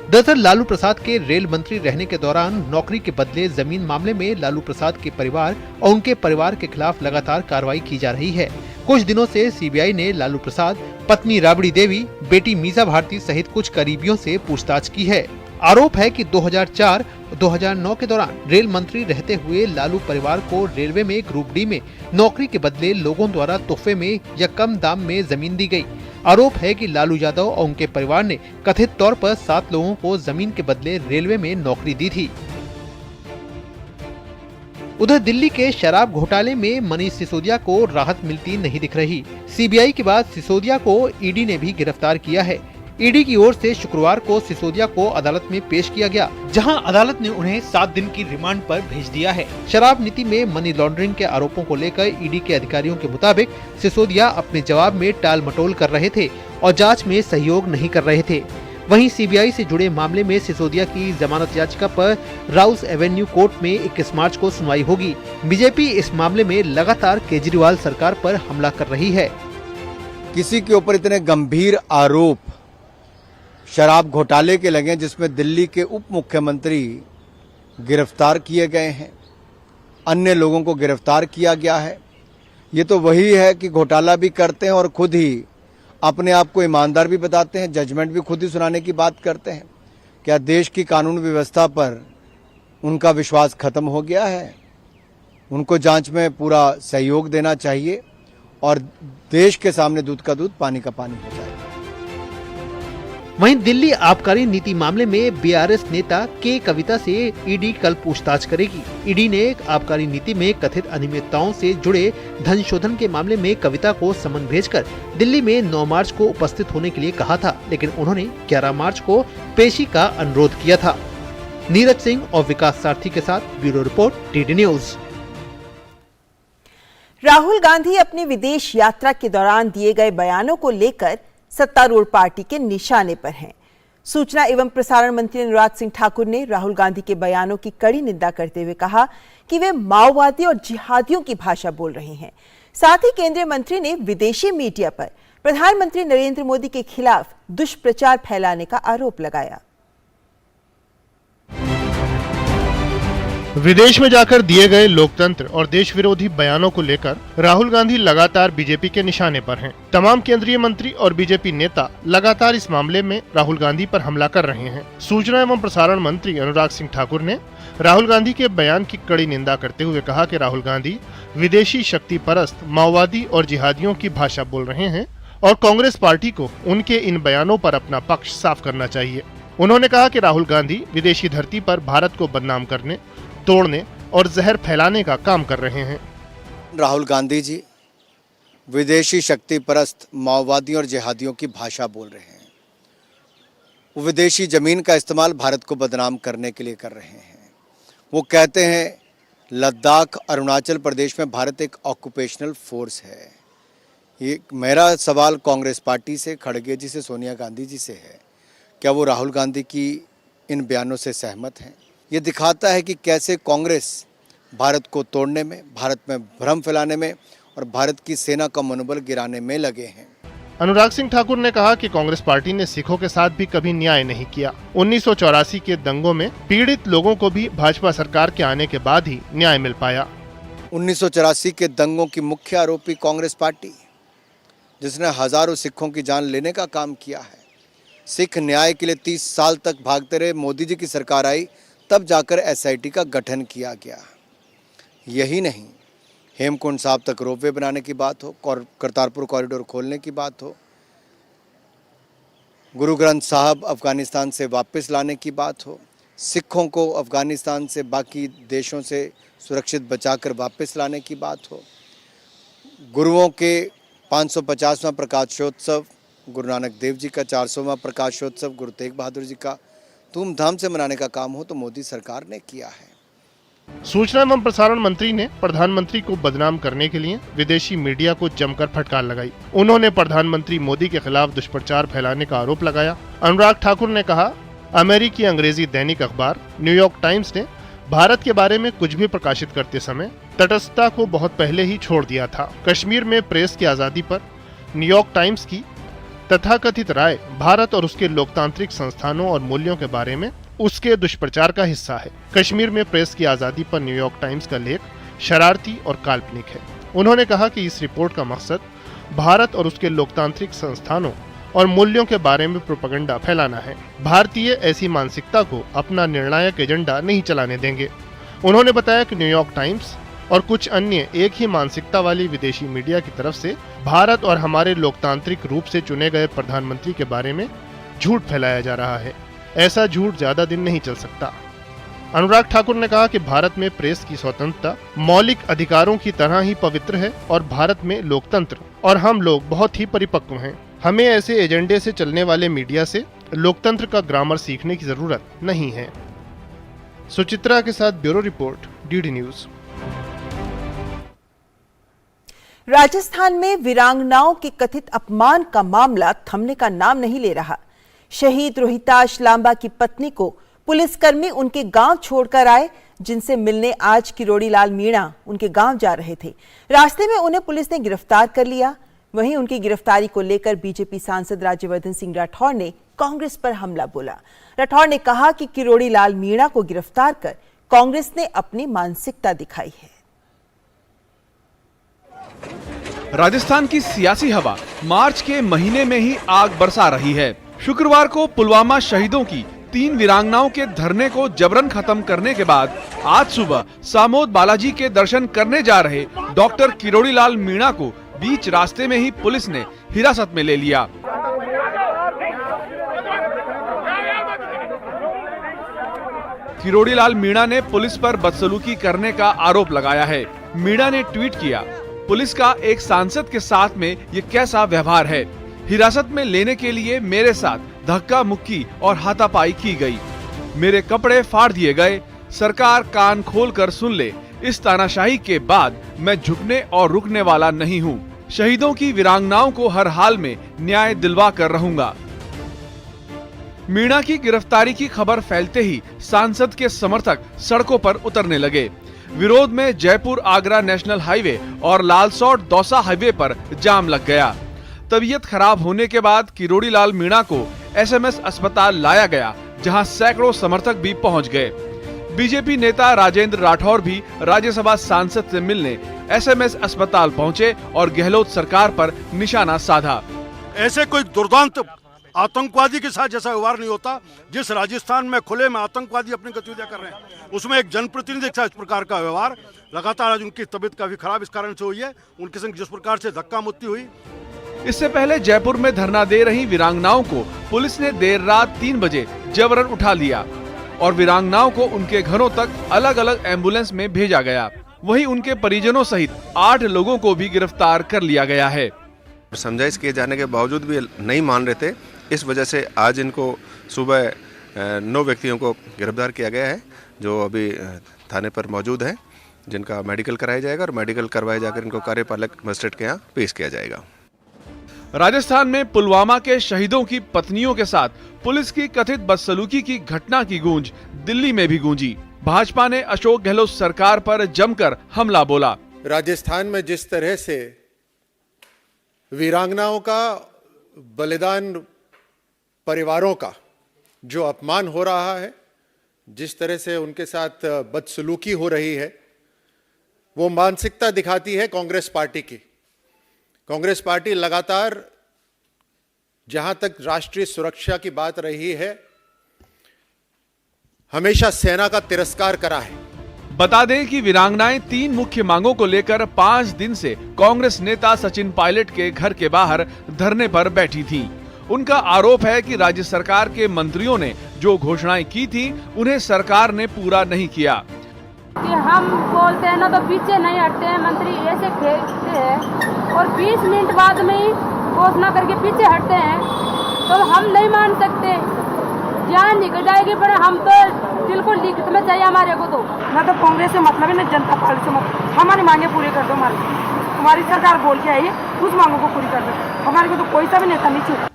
दरअसल लालू प्रसाद के रेल मंत्री रहने के दौरान नौकरी के बदले जमीन मामले में लालू प्रसाद के परिवार और उनके परिवार के खिलाफ लगातार कार्रवाई की जा रही है। कुछ दिनों से सीबीआई ने लालू प्रसाद, पत्नी राबड़ी देवी, बेटी मीसा भारती सहित कुछ करीबियों से पूछताछ की है। आरोप है कि 2004-2009 के दौरान रेल मंत्री रहते हुए लालू परिवार को रेलवे में ग्रुप डी में नौकरी के बदले लोगों द्वारा तोहफे में या कम दाम में जमीन दी गई। आरोप है कि लालू यादव और उनके परिवार ने कथित तौर पर 7 लोगों को जमीन के बदले रेलवे में नौकरी दी थी। उधर दिल्ली के शराब घोटाले में मनीष सिसोदिया को राहत मिलती नहीं दिख रही। सीबीआई के बाद सिसोदिया को ईडी ने भी गिरफ्तार किया है। ईडी की ओर से शुक्रवार को सिसोदिया को अदालत में पेश किया गया, जहां अदालत ने उन्हें 7 दिन की रिमांड पर भेज दिया है। शराब नीति में मनी लॉन्ड्रिंग के आरोपों को लेकर ईडी के अधिकारियों के मुताबिक सिसोदिया अपने जवाब में टाल मटोल कर रहे थे और जांच में सहयोग नहीं कर रहे थे। वहीं सीबीआई से जुड़े मामले में सिसोदिया की जमानत याचिका पर राउस एवेन्यू कोर्ट में 21 मार्च को सुनवाई होगी। बीजेपी इस मामले में लगातार केजरीवाल सरकार पर हमला कर रही है। किसी के ऊपर इतने गंभीर आरोप शराब घोटाले के लगे जिसमें दिल्ली के उप मुख्यमंत्री गिरफ्तार किए गए हैं, अन्य लोगों को गिरफ्तार किया गया है। ये तो वही है कि घोटाला भी करते हैं और खुद ही अपने आप को ईमानदार भी बताते हैं, जजमेंट भी खुद ही सुनाने की बात करते हैं। क्या देश की कानून व्यवस्था पर उनका विश्वास खत्म हो गया है? उनको जांच में पूरा सहयोग देना चाहिए और देश के सामने दूध का दूध पानी का पानी हो जाए। वहीं दिल्ली आबकारी नीति मामले में बीआरएस नेता के कविता से ईडी कल पूछताछ करेगी। ईडी ने आबकारी नीति में कथित अनियमितताओं से जुड़े धन शोधन के मामले में कविता को समन भेजकर दिल्ली में 9 मार्च को उपस्थित होने के लिए कहा था, लेकिन उन्होंने 11 मार्च को पेशी का अनुरोध किया था। नीरज सिंह और विकास सारथी के साथ bureau report, DD news. Rahul Gandhi अपनी विदेश यात्रा के दौरान दिए गए बयानों को लेकर सत्तारूढ़ पार्टी के निशाने पर हैं। सूचना एवं प्रसारण मंत्री अनुराग सिंह ठाकुर ने राहुल गांधी के बयानों की कड़ी निंदा करते हुए कहा कि वे माओवादी और जिहादियों की भाषा बोल रहे हैं। साथ ही केंद्रीय मंत्री ने विदेशी मीडिया पर प्रधानमंत्री नरेंद्र मोदी के खिलाफ दुष्प्रचार फैलाने का आरोप लगाया। विदेश में जाकर दिए गए लोकतंत्र और देश विरोधी बयानों को लेकर राहुल गांधी लगातार बीजेपी के निशाने पर हैं। तमाम केंद्रीय मंत्री और बीजेपी नेता लगातार इस मामले में राहुल गांधी पर हमला कर रहे हैं। सूचना एवं प्रसारण मंत्री अनुराग सिंह ठाकुर ने राहुल गांधी के बयान की कड़ी निंदा करते हुए कहा कि राहुल गांधी विदेशी शक्ति परस्त, माओवादी और जिहादियों की भाषा बोल रहे हैं और कांग्रेस पार्टी को उनके इन बयानों पर अपना पक्ष साफ करना चाहिए। उन्होंने कहा कि राहुल गांधी विदेशी धरती पर भारत को बदनाम करने, तोड़ने और जहर फैलाने का काम कर रहे हैं। राहुल गांधी जी विदेशी शक्ति परस्त, माओवादियों और जिहादियों की भाषा बोल रहे हैं। वो विदेशी जमीन का इस्तेमाल भारत को बदनाम करने के लिए कर रहे हैं। वो कहते हैं लद्दाख, अरुणाचल प्रदेश में भारत एक ऑक्यूपेशनल फोर्स है। ये मेरा सवाल कांग्रेस पार्टी से, खड़गे जी से, सोनिया गांधी जी से है, क्या वो राहुल गांधी की इन बयानों से सहमत हैं? ये दिखाता है कि कैसे कांग्रेस भारत को तोड़ने में, भारत में भ्रम फैलाने में और भारत की सेना का मनोबल गिराने में लगे हैं। अनुराग सिंह ठाकुर ने कहा कि कांग्रेस पार्टी ने सिखों के साथ भी कभी न्याय नहीं किया। 1984 के दंगों में पीड़ित लोगों को भी भाजपा सरकार के आने के बाद ही न्याय मिल पाया। 1984 के दंगों की मुख्य आरोपी कांग्रेस पार्टी, जिसने हजारों सिखों की जान लेने का काम किया है। सिख न्याय के लिए 30 साल तक भागते रहे। मोदी जी की सरकार आई, तब जाकर एसआईटी का गठन किया गया। यही नहीं, हेमकुंड साहब तक रोपवे बनाने की बात हो, करतारपुर कॉरिडोर खोलने की बात हो, गुरु ग्रंथ साहब अफगानिस्तान से वापस लाने की बात हो, सिखों को अफगानिस्तान से बाकी देशों से सुरक्षित बचाकर वापस लाने की बात हो, गुरुओं के 550वां प्रकाशोत्सव, गुरु नानक देव जी का 400वां प्रकाशोत्सव, गुरु तेग बहादुर जी का धूमधाम से मनाने का काम हो तो मोदी सरकार ने किया है। सूचना एवं प्रसारण मंत्री ने प्रधानमंत्री को बदनाम करने के लिए विदेशी मीडिया को जमकर फटकार लगाई। उन्होंने प्रधानमंत्री मोदी के खिलाफ दुष्प्रचार फैलाने का आरोप लगाया। अनुराग ठाकुर ने कहा, अमेरिकी अंग्रेजी दैनिक अखबार न्यूयॉर्क टाइम्स ने भारत के बारे में कुछ भी प्रकाशित करते समय तटस्थता को बहुत पहले ही छोड़ दिया था। कश्मीर में प्रेस की आजादी पर न्यूयॉर्क टाइम्स की तथाकथित राय भारत और उसके लोकतांत्रिक संस्थानों और मूल्यों के बारे में उसके दुष्प्रचार का हिस्सा है। कश्मीर में प्रेस की आजादी पर न्यूयॉर्क टाइम्स का लेख शरारती और काल्पनिक है। उन्होंने कहा कि इस रिपोर्ट का मकसद भारत और उसके लोकतांत्रिक संस्थानों और मूल्यों के बारे में प्रोपेगेंडा फैलाना है। भारतीय ऐसी मानसिकता को अपना निर्णायक एजेंडा नहीं चलाने देंगे। उन्होंने बताया कि न्यूयॉर्क टाइम्स और कुछ अन्य एक ही मानसिकता वाली विदेशी मीडिया की तरफ से भारत और हमारे लोकतांत्रिक रूप से चुने गए प्रधानमंत्री के बारे में झूठ फैलाया जा रहा है। ऐसा झूठ ज्यादा दिन नहीं चल सकता। अनुराग ठाकुर ने कहा कि भारत में प्रेस की स्वतंत्रता मौलिक अधिकारों की तरह ही पवित्र है और भारत में लोकतंत्र और हम लोग बहुत ही परिपक्व हैं। हमें ऐसे एजेंडे से चलने वाले मीडिया से लोकतंत्र का ग्रामर सीखने की जरूरत नहीं है। सुचित्रा के साथ bureau report, DD news. Rajasthan में वीरांगनाओं के कथित अपमान का मामला थमने का नाम नहीं ले रहा। शहीद रोहिताश लांबा की पत्नी को पुलिसकर्मी उनके गांव छोड़कर आए, जिनसे मिलने आज किरोड़ी लाल मीणा उनके गांव जा रहे थे। रास्ते में उन्हें पुलिस ने गिरफ्तार कर लिया। वहीं उनकी गिरफ्तारी को लेकर बीजेपी सांसद राज्यवर्धन सिंह राठौर ने कांग्रेस पर हमला बोला। राठौर ने कहा कि किरोड़ी लाल मीणा को गिरफ्तार कर कांग्रेस ने अपनी मानसिकता दिखाई है। राजस्थान की सियासी हवा मार्च के महीने में ही आग बरसा रही है। शुक्रवार को पुलवामा शहीदों की 3 वीरांगनाओं के धरने को जबरन खत्म करने के बाद आज सुबह सामोद बालाजी के दर्शन करने जा रहे डॉक्टर किरोड़ी लाल मीणा को बीच रास्ते में ही पुलिस ने हिरासत में ले लिया। किरोड़ी लाल मीणा ने पुलिस पर बदसलूकी करने का आरोप लगाया है। मीणा ने ट्वीट किया, पुलिस का एक सांसद के साथ में ये कैसा व्यवहार है। हिरासत में लेने के लिए मेरे साथ धक्का मुक्की और हाथापाई की गई, मेरे कपड़े फाड़ दिए गए। सरकार कान खोल कर सुन ले, इस तानाशाही के बाद मैं झुकने और रुकने वाला नहीं हूँ। शहीदों की वीरांगनाओं को हर हाल में न्याय दिलवा कर रहूंगा। मीणा की गिरफ्तारी की खबर फैलते ही सांसद के समर्थक सड़कों पर उतरने लगे। विरोध में जयपुर आगरा नेशनल हाईवे और लालसोट दौसा हाईवे पर जाम लग गया। तबीयत खराब होने के बाद किरोड़ी लाल मीणा को एसएमएस अस्पताल लाया गया, जहां सैकड़ों समर्थक भी पहुंच गए। बीजेपी नेता राजेंद्र राठौर भी राज्यसभा सांसद से मिलने एसएमएस अस्पताल पहुंचे और गहलोत सरकार पर निशाना साधा। ऐसे कोई दुर्दांत आतंकवादी के साथ जैसा व्यवहार नहीं होता। जिस राजस्थान में खुले में आतंकवादी अपनी गतिविधियां कर रहे हैं, उसमें एक जनप्रतिनिधि के साथ इस प्रकार का व्यवहार लगातार आज उनकी तबीयत काफी खराब इस कारण से हुई है। उनके संग जिस प्रकार से धक्का मुक्की हुई। इससे पहले जयपुर में धरना दे रही वीरांगनाओं को पुलिस ने देर रात 3 बजे जबरन उठा लिया और वीरांगनाओं को उनके घरों तक अलग अलग एम्बुलेंस में भेजा गया। वहीं उनके परिजनों सहित 8 लोगों को भी गिरफ्तार कर लिया गया है। समझाइश किए जाने के बावजूद भी नहीं मान रहे थे, इस वजह से आज इनको सुबह 9 व्यक्तियों को गिरफ्तार किया गया है, जो अभी थाने पर मौजूद हैं, जिनका मेडिकल कराया जाएगा और मेडिकल करवाए जाकर इनको कार्यपालक मजिस्ट्रेट के यहाँ पेश किया जाएगा। राजस्थान में पुलवामा के शहीदों की पत्नियों के साथ पुलिस की कथित बदसलूकी की घटना की गूंज दिल्ली में भी गूंजी। भाजपा ने अशोक गहलोत सरकार पर जमकर हमला बोला। राजस्थान में जिस तरह से वीरांगनाओं का, बलिदान परिवारों का जो अपमान हो रहा है, जिस तरह से उनके साथ बदसलूकी हो रही है, वो मानसिकता दिखाती है कांग्रेस पार्टी की। कांग्रेस पार्टी लगातार, जहां तक राष्ट्रीय सुरक्षा की बात रही है, हमेशा सेना का तिरस्कार करा है। बता दें कि वीरांगनाएं 3 मुख्य मांगों को लेकर 5 दिन से कांग्रेस नेता सचिन पायलट के घर के बाहर धरने पर बैठी थीं। उनका आरोप है कि राज्य सरकार के मंत्रियों ने जो घोषणाएं की थी, उन्हें सरकार ने पूरा नहीं किया। कि हम बोलते हैं ना तो पीछे नहीं हटते हैं, मंत्री ऐसे खेलते हैं और 20 मिनट बाद में ही घोषणा करके पीछे हटते हैं, तो हम नहीं मान सकते। जान निकल जाएगी, पर हम तो बिल्कुल लिखित में चाहिए हमारे को। तो ना तो कांग्रेस से मतलब है, ना जनता पार्टी से मतलब। हमारी मांगे पूरी कर दो, हमारी सरकार बोल के आई है, उस मांगों को पूरी कर दो। हमारे को तो कोई सा भी नेता नहीं चाहिए।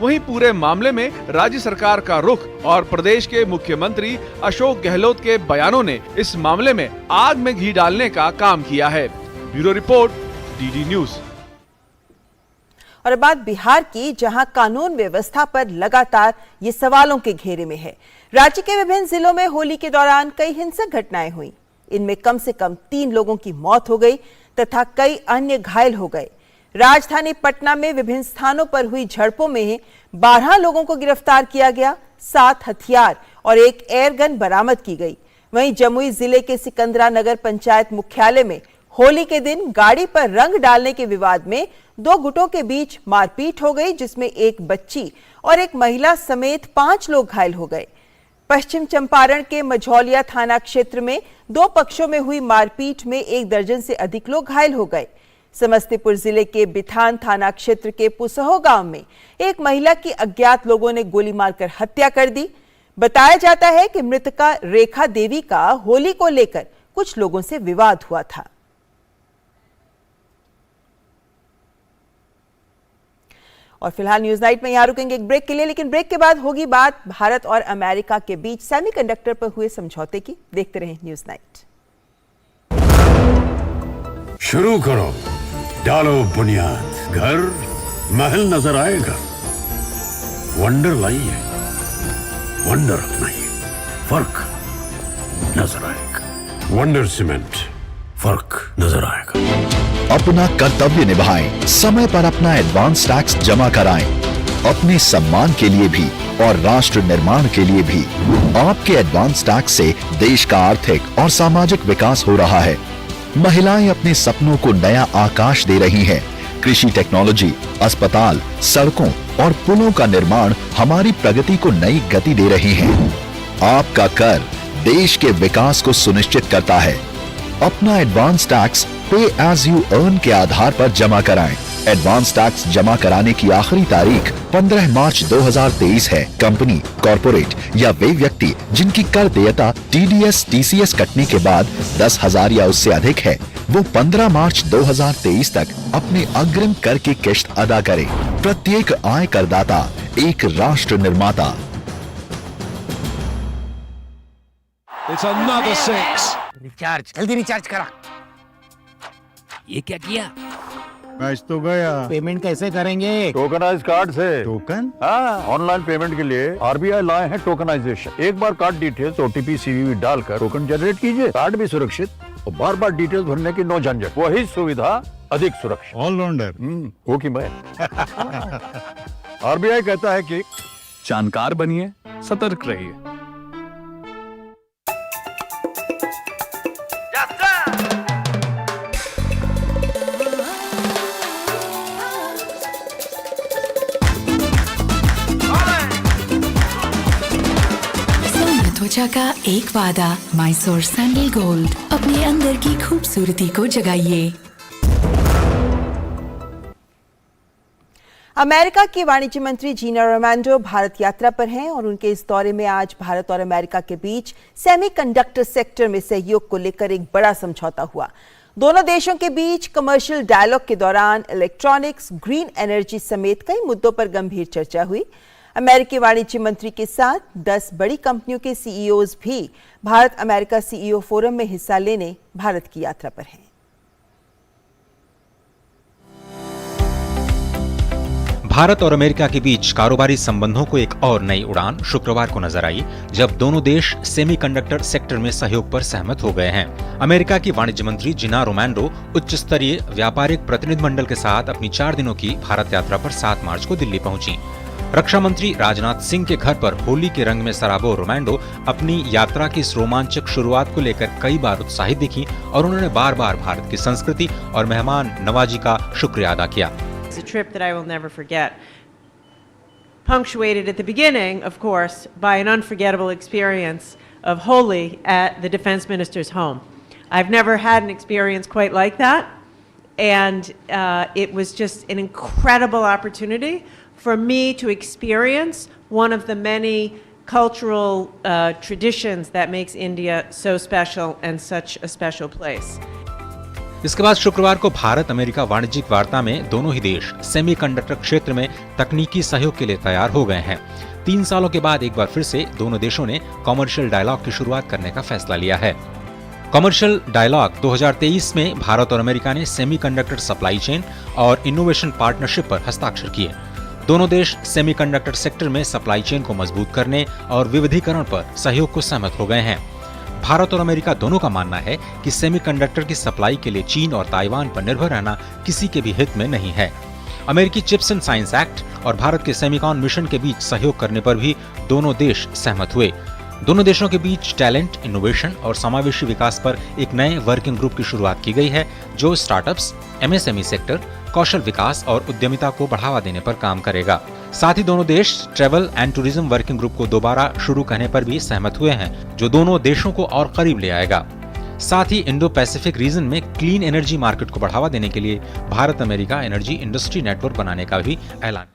वहीं पूरे मामले में राज्य सरकार का रुख और प्रदेश के मुख्यमंत्री अशोक गहलोत के बयानों ने इस मामले में आग में घी डालने का काम किया है। Bureau report, DD news. और बात बिहार की, जहां कानून व्यवस्था पर लगातार ये सवालों के घेरे में है। राज्य के विभिन्न जिलों में होली के दौरान कई हिंसक घटनाएं हुई। इनमें कम से कम 3 लोगों की मौत हो गई तथा कई अन्य घायल हो गए। राजधानी पटना में विभिन्न स्थानों पर हुई झड़पों में 12 लोगों को गिरफ्तार किया गया, 7 हथियार और 1 एयरगन बरामद की गई। वहीं जमुई जिले के सिकंदरा नगर पंचायत मुख्यालय में होली के दिन गाड़ी पर रंग डालने के विवाद में 2 गुटों के बीच मारपीट हो गई, जिसमें 1 बच्ची और 1 महिला समेत 5 लोग घायल हो गए। पश्चिम चंपारण के मझौलिया थाना क्षेत्र में 2 पक्षों में हुई मारपीट में 1 दर्जन से अधिक लोग घायल हो गए। समस्तीपुर जिले के बिथान थाना क्षेत्र के पुसहो गांव में एक महिला की अज्ञात लोगों ने गोली मारकर हत्या कर दी। बताया जाता है कि मृतका रेखा देवी का होली को लेकर कुछ लोगों से विवाद हुआ था। और फिलहाल न्यूज नाइट में यहां रुकेंगे एक ब्रेक के लिए, लेकिन ब्रेक के बाद होगी बात भारत और अमेरिका के बीच सेमीकंडक्टर पर हुए समझौते की। देखते रहें न्यूज नाइट। शुरू करो डालो बुनियाद, घर महल नजर आएगा। वंडर लाइए, वंडर अपनाइए, फर्क नजर आएगा। वंडर सीमेंट, फर्क नजर आएगा। अपना कर्तव्य निभाएं, समय पर अपना एडवांस टैक्स जमा कराएं। अपने सम्मान के लिए भी और राष्ट्र निर्माण के लिए भी आपके एडवांस टैक्स से देश का आर्थिक और सामाजिक विकास हो रहा है। महिलाएं अपने सपनों को नया आकाश दे रही हैं। कृषि टेक्नोलॉजी, अस्पताल, सड़कों और पुलों का निर्माण हमारी प्रगति को नई गति दे रहे हैं। आपका कर देश के विकास को सुनिश्चित करता है। अपना एडवांस टैक्स पे एज यू अर्न के आधार पर जमा कराएं। एडवांस टैक्स जमा कराने की आखिरी तारीख 15 मार्च 2023 है। कंपनी, कॉर्पोरेट या वे व्यक्ति जिनकी कर देयता TDS, TCS कटने के बाद 10,000 या उससे अधिक है, वो 15 मार्च 2023 तक अपने अग्रिम कर की किश्त अदा करें। प्रत्येक आय करदाता एक राष्ट्र निर्माता। It's another six. रिचार्ज, जल्दी रिचार्ज करा। ये क्या किया? मैच तो गया। पेमेंट कैसे करेंगे? टोकनाइज कार्ड से। टोकन? हाँ, ऑनलाइन पेमेंट के लिए RBI लाए हैं टोकनाइजेशन। एक बार कार्ड डिटेल्स, OTP, CVV डालकर टोकन जनरेट कीजिए। कार्ड भी सुरक्षित और बार बार डिटेल्स भरने की नो झंझट। वही सुविधा अधिक सुरक्षित। ऑलराउंडर वो की मैं। RBI कहता है कि जानकार बनिए, सतर्क रहिए। त्वचा का एक वादा, माइसोर सैंडल गोल्ड अपने अंदर की खूबसूरती को जगाइए। अमेरिका की वाणिज्य मंत्री जीना रोमैंडो भारत यात्रा पर हैं और उनके इस दौरे में आज भारत और अमेरिका के बीच सेमीकंडक्टर सेक्टर में सहयोग को लेकर एक बड़ा समझौता हुआ। दोनों देशों के बीच कमर्शियल डायलॉग के दौरान इलेक्ट्रॉनिक्स, ग्रीन एनर्जी समेत कई मुद्दों पर गंभीर चर्चा हुई। अमेरिकी वाणिज्य मंत्री के साथ 10 बड़ी कंपनियों के CEOs भी भारत अमेरिका CEO फोरम में हिस्सा लेने भारत की यात्रा पर हैं। भारत और अमेरिका के बीच कारोबारी संबंधों को एक और नई उड़ान शुक्रवार को नजर आई, जब दोनों देश सेमीकंडक्टर सेक्टर में सहयोग पर सहमत हो गए हैं। अमेरिका की वाणिज्य मंत्री जीना रोमैंडो उच्च स्तरीय व्यापारिक प्रतिनिधिमंडल के साथ अपनी 4 दिनों की भारत यात्रा पर 7 मार्च को दिल्ली पहुंची। रक्षा मंत्री राजनाथ सिंह के घर पर होली के रंग में सराबोर रोमैंडो अपनी यात्रा की इस रोमांचक शुरुआत को लेकर कई बार उत्साहित दिखी और उन्होंने बार बार भारत की संस्कृति और मेहमान नवाजी का शुक्रिया अदा किया। It's a trip that I will never forget. Punctuated at the beginning, of course, by an unforgettable experience of Holi at the defense minister's home. I've never had an experience quite like that, and it was just an incredible opportunity for me to experience one of the many cultural traditions that makes India so special and such a special place. इसके बाद शुक्रवार को भारत अमेरिका वाणिज्यिक वार्ता में दोनों ही देश सेमीकंडक्टर क्षेत्र में तकनीकी सहयोग के लिए तैयार हो गए हैं। 3 सालों के बाद एक बार फिर से दोनों देशों ने कमर्शियल डायलॉग की शुरुआत करने का फैसला लिया है। कमर्शियल डायलॉग 2023 में भारत और अमेरिका ने सेमीकंडक्टर सप्लाई चेन और इनोवेशन पार्टनरशिप पर हस्ताक्षर किए। दोनों देश सेमीकंडक्टर सेक्टर में सप्लाई चेन को मजबूत करने और विविधीकरण पर सहयोग को सहमत हो गए हैं। भारत और अमेरिका दोनों का मानना है कि सेमीकंडक्टर की सप्लाई के लिए चीन और ताइवान पर निर्भर रहना किसी के भी हित में नहीं है। अमेरिकी चिप्स एंड साइंस एक्ट और भारत के सेमिकॉन मिशन के बीच सहयोग करने पर भी दोनों देश सहमत हुए। दोनों देशों के बीच टैलेंट, इनोवेशन और समावेशी विकास पर एक नए वर्किंग ग्रुप की शुरुआत की गई है, जो स्टार्टअप्स, MSME सेक्टर, कौशल विकास और उद्यमिता को बढ़ावा देने पर काम करेगा। साथ ही दोनों देश travel and tourism working group को दोबारा शुरू करने पर भी सहमत हुए हैं, जो दोनों देशों को और करीब ले आएगा। साथ ही इंडो पैसिफिक रीजन में क्लीन एनर्जी मार्केट को बढ़ावा देने के लिए Bharat America energy industry network बनाने का भी ऐलान।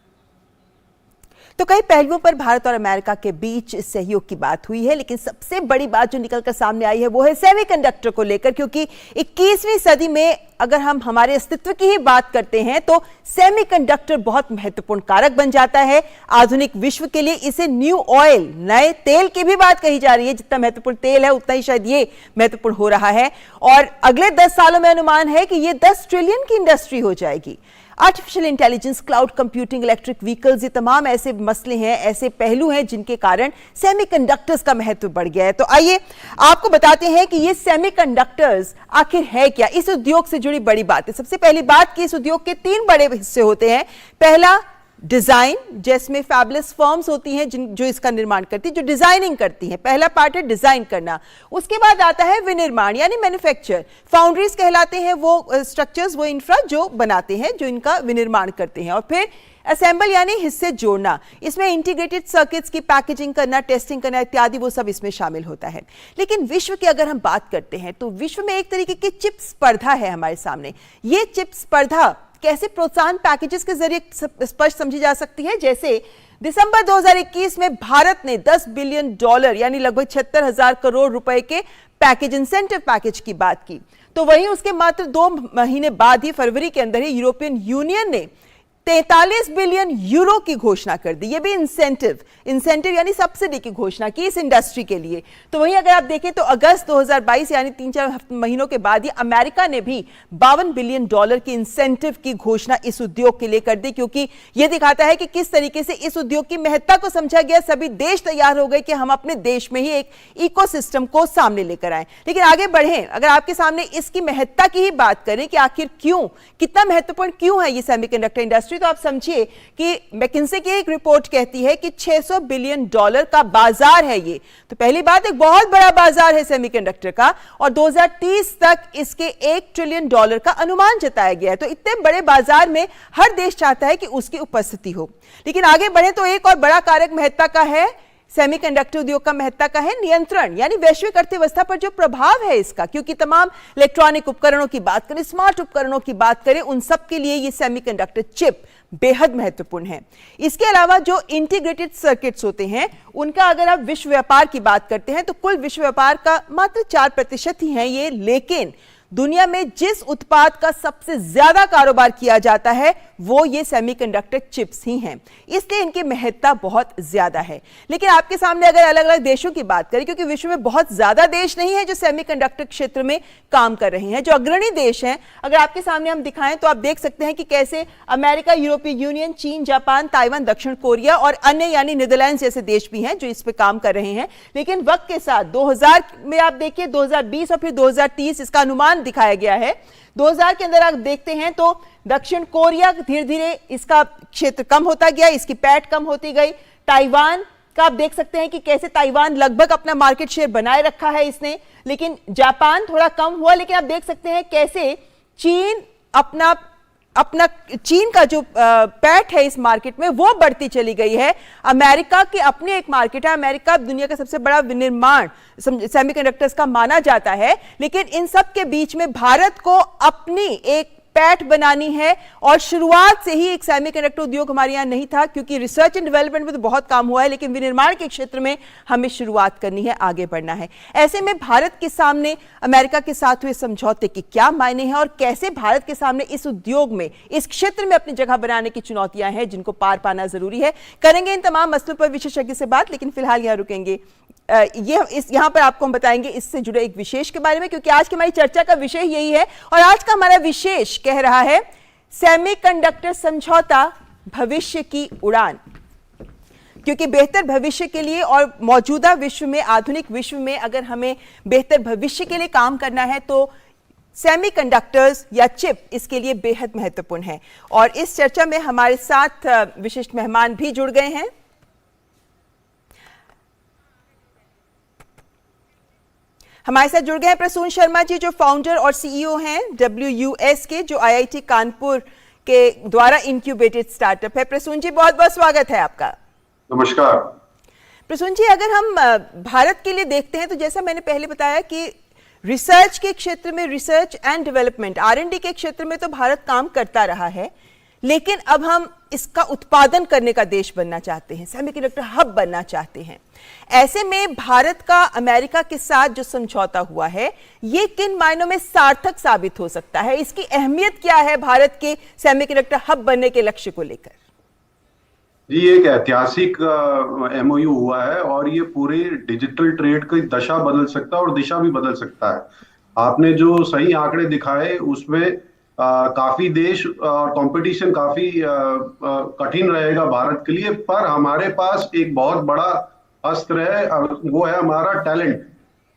तो कई पहलुओं पर भारत और अमेरिका के बीच सहयोग की बात हुई है, लेकिन सबसे बड़ी बात जो निकलकर सामने आई है वो है सेमीकंडक्टर को लेकर, क्योंकि 21वीं सदी में अगर हम हमारे अस्तित्व की ही बात करते हैं तो सेमीकंडक्टर बहुत महत्वपूर्ण कारक बन जाता है आधुनिक विश्व के लिए। इसे न्यू ऑयल, नए तेल की भी बात कही जा रही है। जितना महत्वपूर्ण तेल है उतना ही शायद ये महत्वपूर्ण हो रहा है और अगले 10 सालों में अनुमान है कि ये 10 ट्रिलियन की इंडस्ट्री हो जाएगी। Artificial intelligence, cloud computing, electric vehicles, ये तमाम ऐसे मसले हैं, ऐसे पहलू हैं जिनके कारण सेमीकंडक्टर्स का महत्व बढ़ गया है। तो आइए आपको बताते हैं कि ये सेमीकंडक्टर्स आखिर है क्या, इस उद्योग से जुड़ी बड़ी बात है। सबसे पहली बात कि इस उद्योग के 3 बड़े हिस्से होते हैं। पहला डिजाइन, जिसमें फैबुलस फर्म्स होती हैं जो इसका निर्माण करती है, जो डिजाइनिंग करती हैं। पहला पार्ट है डिजाइन करना। उसके बाद आता है विनिर्माण यानी मैन्युफैक्चर। फाउंड्रीज कहलाते हैं वो स्ट्रक्चर्स, वो इंफ्रा जो बनाते हैं, जो इनका विनिर्माण करते हैं। और फिर असेंबल यानी हिस्से जोड़ना। इसमें इंटीग्रेटेड सर्किट्स की पैकेजिंग करना, टेस्टिंग करना इत्यादि वो सब इसमें शामिल होता है। लेकिन विश्व की अगर हम बात करते हैं तो विश्व में एक तरीके की चिप स्पर्धा है हमारे सामने। ये चिप स्पर्धा कैसे प्रोत्साहन पैकेजेस के जरिए स्पष्ट समझी जा सकती है। जैसे दिसंबर 2021 में भारत ने $10 बिलियन यानी लगभग 76,000 करोड़ रुपए के पैकेज, इंसेंटिव पैकेज की बात की। तो वहीं उसके मात्र 2 महीने बाद ही फरवरी के अंदर ही यूरोपियन यूनियन ने 43 बिलियन यूरो की घोषणा कर दी। ये भी इंसेंटिव यानी सब्सिडी की घोषणा की इस इंडस्ट्री के लिए। तो वहीं अगर आप देखें तो अगस्त 2022 यानी 3-4 महीनों के बाद ही अमेरिका ने भी $52 बिलियन की इंसेंटिव की घोषणा इस उद्योग के लिए कर दी, क्योंकि यह दिखाता है कि किस तरीके से इस उद्योग की महत्ता को समझा गया। सभी देश तैयार हो गए कि हम अपने देश में ही एक इकोसिस्टम को सामने लेकर आए। लेकिन आगे बढ़े, अगर आपके सामने इसकी महत्ता की ही बात करें कि आखिर क्यों, कितना महत्वपूर्ण क्यों है ये सेमीकंडक्टर इंडस्ट्री, तो आप समझिए कि मैकिन्से की एक रिपोर्ट कहती है कि $600 बिलियन का बाजार है ये। तो पहली बात, एक बहुत बड़ा बाजार है सेमीकंडक्टर का और 2030 तक इसके $1 ट्रिलियन का अनुमान जताया गया है। तो इतने बड़े बाजार में हर देश चाहता है कि उसकी उपस्थिति हो। लेकिन आगे बढ़े तो एक और बड़ा कारक महत्ता का है, सेमीकंडक्टर उद्योग का महत्ता का है नियंत्रण, यानी वैश्विक अर्थव्यवस्था पर जो प्रभाव है इसका। क्योंकि तमाम इलेक्ट्रॉनिक उपकरणों की बात करें, स्मार्ट उपकरणों की बात करें, उन सब के लिए ये सेमीकंडक्टर चिप बेहद महत्वपूर्ण है। इसके अलावा जो इंटीग्रेटेड सर्किट्स होते हैं उनका अगर आप विश्व व्यापार की बात करते हैं तो कुल विश्व व्यापार का मात्र 4% ही है ये। लेकिन दुनिया में जिस उत्पाद का सबसे ज्यादा कारोबार किया जाता है वो ये सेमीकंडक्टर चिप्स ही हैं, इसलिए इनकी महत्ता बहुत ज्यादा है। लेकिन आपके सामने अगर अलग अलग देशों की बात करें, क्योंकि विश्व में बहुत ज्यादा देश नहीं है जो सेमीकंडक्टर क्षेत्र में काम कर रहे हैं, जो अग्रणी देश हैं, अगर आपके सामने हम दिखाएं तो आप देख सकते हैं कि कैसे अमेरिका, यूरोपीय यूनियन, चीन, जापान, ताइवान, दक्षिण कोरिया और अन्य यानी नीदरलैंड जैसे देश भी हैं जो इस पे काम कर रहे हैं। लेकिन वक्त के साथ 2000 में आप देखिए, 2020 और फिर 2030 इसका अनुमान दिखाया गया है। 2000 के अंदर आप देखते हैं तो दक्षिण कोरिया धीरे धीरे इसका क्षेत्र कम होता गया, इसकी पैठ कम होती गई। ताइवान का आप देख सकते हैं कि कैसे ताइवान लगभग अपना मार्केट शेयर बनाए रखा है इसने, लेकिन जापान थोड़ा कम हुआ। लेकिन आप देख सकते हैं कैसे चीन अपना चीन का जो पैठ है इस मार्केट में वो बढ़ती चली गई है। अमेरिका की अपनी एक मार्केट है, अमेरिका दुनिया का सबसे बड़ा विनिर्माण सेमीकंडक्टर्स का माना जाता है। लेकिन इन सब के बीच में भारत को अपनी एक पैठ बनानी है और शुरुआत से ही एक सेमीकंडक्टर उद्योग हमारे यहाँ नहीं था, क्योंकि रिसर्च एंड डेवलपमेंट में तो बहुत काम हुआ है, लेकिन विनिर्माण के क्षेत्र में हमें शुरुआत करनी है, आगे बढ़ना है। ऐसे में भारत के सामने अमेरिका के साथ हुए समझौते के क्या मायने हैं और कैसे भारत के सामने इस उद्योग में, इस क्षेत्र में अपनी जगह बनाने की चुनौतियां हैं जिनको पार पाना जरूरी है। करेंगे इन तमाम मसलों पर विशेषज्ञ से बात, लेकिन फिलहाल यहाँ रुकेंगे। यहाँ पर आपको हम बताएंगे इससे जुड़े एक विशेष के बारे में, क्योंकि आज की हमारी चर्चा का विषय यही है और आज का हमारा विशेष कह रहा है सेमीकंडक्टर समझौता, भविष्य की उड़ान। क्योंकि बेहतर भविष्य के लिए और मौजूदा विश्व में, आधुनिक विश्व में अगर हमें बेहतर भविष्य के लिए काम करना है तो सेमीकंडक्टर्स या चिप इसके लिए बेहद महत्वपूर्ण है। और इस चर्चा में हमारे साथ विशिष्ट मेहमान भी जुड़ गए हैं। हमारे साथ जुड़ गए हैं प्रसून शर्मा जी, जो फाउंडर और सीईओ हैं WUS के, जो IIT कानपुर के द्वारा इंक्यूबेटेड स्टार्टअप है। प्रसून जी, बहुत बहुत स्वागत है आपका। नमस्कार। प्रसून जी, अगर हम भारत के लिए देखते हैं तो जैसा मैंने पहले बताया कि रिसर्च के क्षेत्र में, रिसर्च एंड डेवलपमेंट, R&D के क्षेत्र में तो भारत काम करता रहा है, लेकिन अब हम इसका उत्पादन करने का देश बनना चाहते हैं, सेमीकंडक्टर हब बनना चाहते हैं। ऐसे में भारत का अमेरिका के साथ जो समझौता हुआ है, ये किन मायनों में सार्थक साबित हो सकता है? इसकी अहमियत क्या है भारत के सेमीकंडक्टर हब बनने के लक्ष्य को लेकर? जी, एक ऐतिहासिक एमओयू हुआ है और ये पूरे डिजिटल ट्रेड की दशा बदल सकता है और दिशा भी बदल सकता है। आपने जो सही आंकड़े दिखाए उसमें काफी देश और कंपटीशन काफी कठिन रहेगा भारत के लिए, पर हमारे पास एक बहुत बड़ा अस्त्र है, वो है हमारा टैलेंट।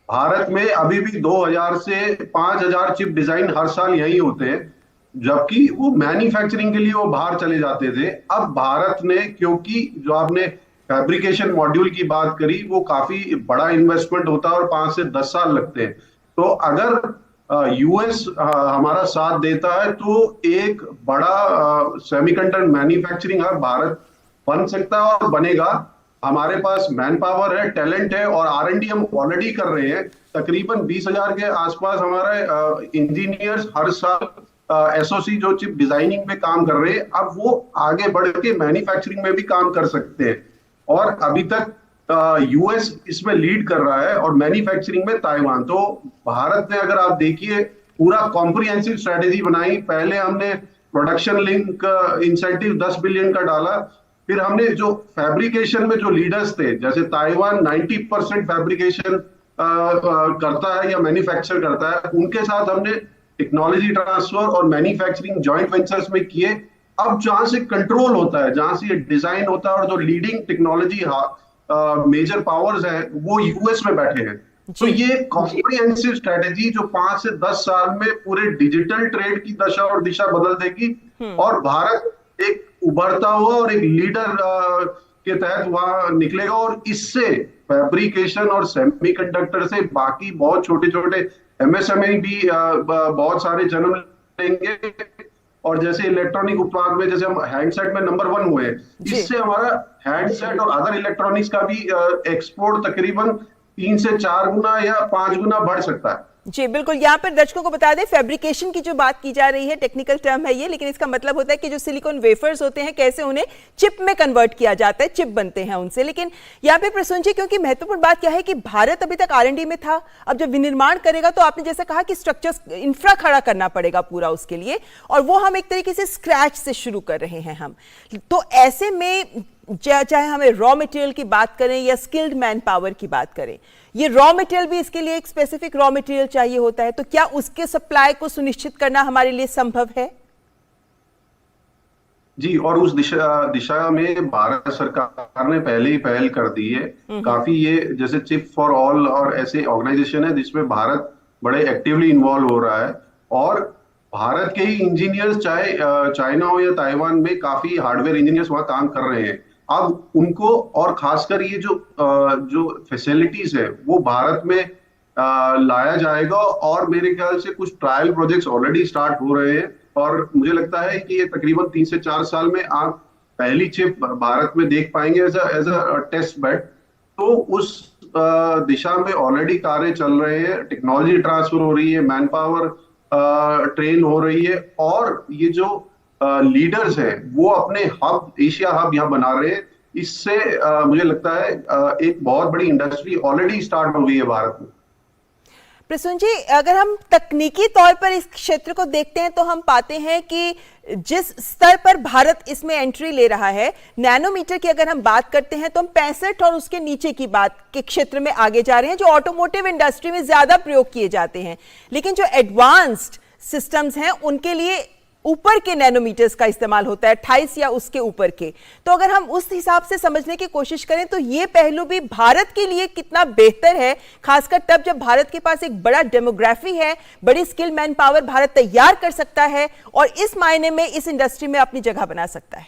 भारत में अभी भी 2000 से 5000 चिप डिजाइन हर साल यही होते हैं, जबकि वो मैन्युफैक्चरिंग के लिए वो बाहर चले जाते थे। अब भारत ने, क्योंकि जो आपने फैब्रिकेशन मॉड्यूल की बात करी, वो काफी बड़ा इन्वेस्टमेंट होता है और 5 से 10 साल लगते हैं। तो अगर यूएस हमारा साथ देता है तो एक बड़ा सेमीकंडक्टर मैन्युफैक्चरिंग हब भारत बन सकता है और बनेगा। हमारे पास मैन पावर है, टैलेंट है और R&D हम ऑलरेडी कर रहे हैं। तकरीबन 20,000 के आसपास हमारे इंजीनियर्स हर साल एसओसी जो चिप डिजाइनिंग में काम कर रहे हैं, अब वो आगे बढ़ के मैन्युफैक्चरिंग में भी काम कर सकते हैं। और अभी तक यूएस इसमें लीड कर रहा है और मैन्युफैक्चरिंग में ताइवान। तो भारत ने, अगर आप देखिए, पूरा कॉम्प्रिहेंसिव स्ट्रेटेजी बनाई। पहले हमने प्रोडक्शन लिंक इंसेंटिव 10 बिलियन का डाला, फिर हमने जो फैब्रिकेशन में जो लीडर्स थे, जैसे ताइवान 90% फैब्रिकेशन करता है या मैन्युफैक्चर करता है, उनके साथ हमने टेक्नोलॉजी ट्रांसफर और मैन्युफैक्चरिंग जॉइंट वेंचर्स में किए। अब जहां से कंट्रोल होता है, जहां से डिजाइन होता है और जो लीडिंग टेक्नोलॉजी मेजर पावर्स है, वो यूएस में बैठे हैं। तो ये कॉम्प्रिहेंसिव स्ट्रेटेजी जो 5 से 10 साल में पूरे डिजिटल ट्रेड की दशा और दिशा बदल देगी और भारत एक उभरता हुआ और एक लीडर के तहत वहां निकलेगा। और इससे फैब्रिकेशन और सेमीकंडक्टर से बाकी बहुत छोटे छोटे एमएसएमई भी बहुत सारे जन्म लेंगे। और जैसे इलेक्ट्रॉनिक उत्पाद में, जैसे हम हैंडसेट में नंबर 1 हुए, इससे हमारा हैंडसेट और अदर इलेक्ट्रॉनिक्स का भी एक्सपोर्ट तकरीबन 3 से 4 गुना या 5 गुना बढ़ सकता है। जी बिल्कुल, यहाँ पर दर्शकों को बता दें, फैब्रिकेशन की जो बात की जा रही है, टेक्निकल टर्म है ये, लेकिन इसका मतलब होता है कि जो सिलिकॉन वेफर्स होते हैं, कैसे उन्हें चिप में कन्वर्ट किया जाता है, चिप बनते हैं उनसे। लेकिन यहाँ पे प्रसून जी, क्योंकि महत्वपूर्ण बात क्या है कि भारत अभी तक R&D में था, अब जब विनिर्माण करेगा तो आपने जैसा कहा कि स्ट्रक्चर इंफ्रा खड़ा करना पड़ेगा पूरा उसके लिए, और वो हम एक तरीके से स्क्रैच से शुरू कर रहे हैं हम। तो ऐसे में चाहे हमें रॉ मटेरियल की बात करें या स्किल्ड मैन पावर की बात करें, ये रॉ मटेरियल भी, इसके लिए एक स्पेसिफिक रॉ मटेरियल चाहिए होता है, तो क्या उसके सप्लाई को सुनिश्चित करना हमारे लिए संभव है? जी, और उस दिशा में भारत सरकार ने पहले ही पहल कर दी है काफी। ये जैसे चिप फॉर ऑल और ऐसे ऑर्गेनाइजेशन है जिसमें भारत बड़े एक्टिवली इन्वॉल्व हो रहा है। और भारत के ही इंजीनियर्स, चाहे चाइना हो या ताइवान में, काफी हार्डवेयर इंजीनियर्स वहां काम कर रहे हैं। अब उनको, और खासकर ये जो फैसिलिटीज है, वो भारत में लाया जाएगा। और मेरे ख्याल से कुछ ट्रायल प्रोजेक्ट्स ऑलरेडी स्टार्ट हो रहे हैं और मुझे लगता है कि ये तकरीबन 3 से 4 साल में आप पहली चिप भारत में देख पाएंगे एज अ टेस्ट बेड। तो उस दिशा में ऑलरेडी कार्य चल रहे हैं, टेक्नोलॉजी ट्रांसफर हो रही है, मैन पावर ट्रेन हो रही है, और ये जो लीडर्स हैं वो अपने हब, एशिया हब यहाँ बना रहे हैं। इससे मुझे लगता है एक बहुत बड़ी इंडस्ट्री ऑलरेडी स्टार्ट हो गई है भारत में। प्रसून जी, अगर हम तकनीकी तौर पर इस क्षेत्र को देखते हैं तो हम पाते हैं कि जिस स्तर पर भारत इसमें एंट्री ले रहा है, नैनोमीटर की अगर हम बात करते हैं तो हम 65 और उसके नीचे की बात के क्षेत्र में आगे जा रहे हैं, जो ऑटोमोटिव इंडस्ट्री में ज्यादा प्रयोग किए जाते हैं। लेकिन जो एडवांस्ड सिस्टम्स हैं उनके लिए ऊपर के नैनोमीटर्स का इस्तेमाल होता है, 28 या उसके ऊपर के। तो अगर हम उस हिसाब से समझने की कोशिश करें तो ये पहलू भी भारत के लिए कितना बेहतर है, खासकर तब जब भारत के पास एक बड़ा डेमोग्राफी है, बड़ी स्किल मैन पावर भारत तैयार कर सकता है और इस मायने में इस इंडस्ट्री में अपनी जगह बना सकता है।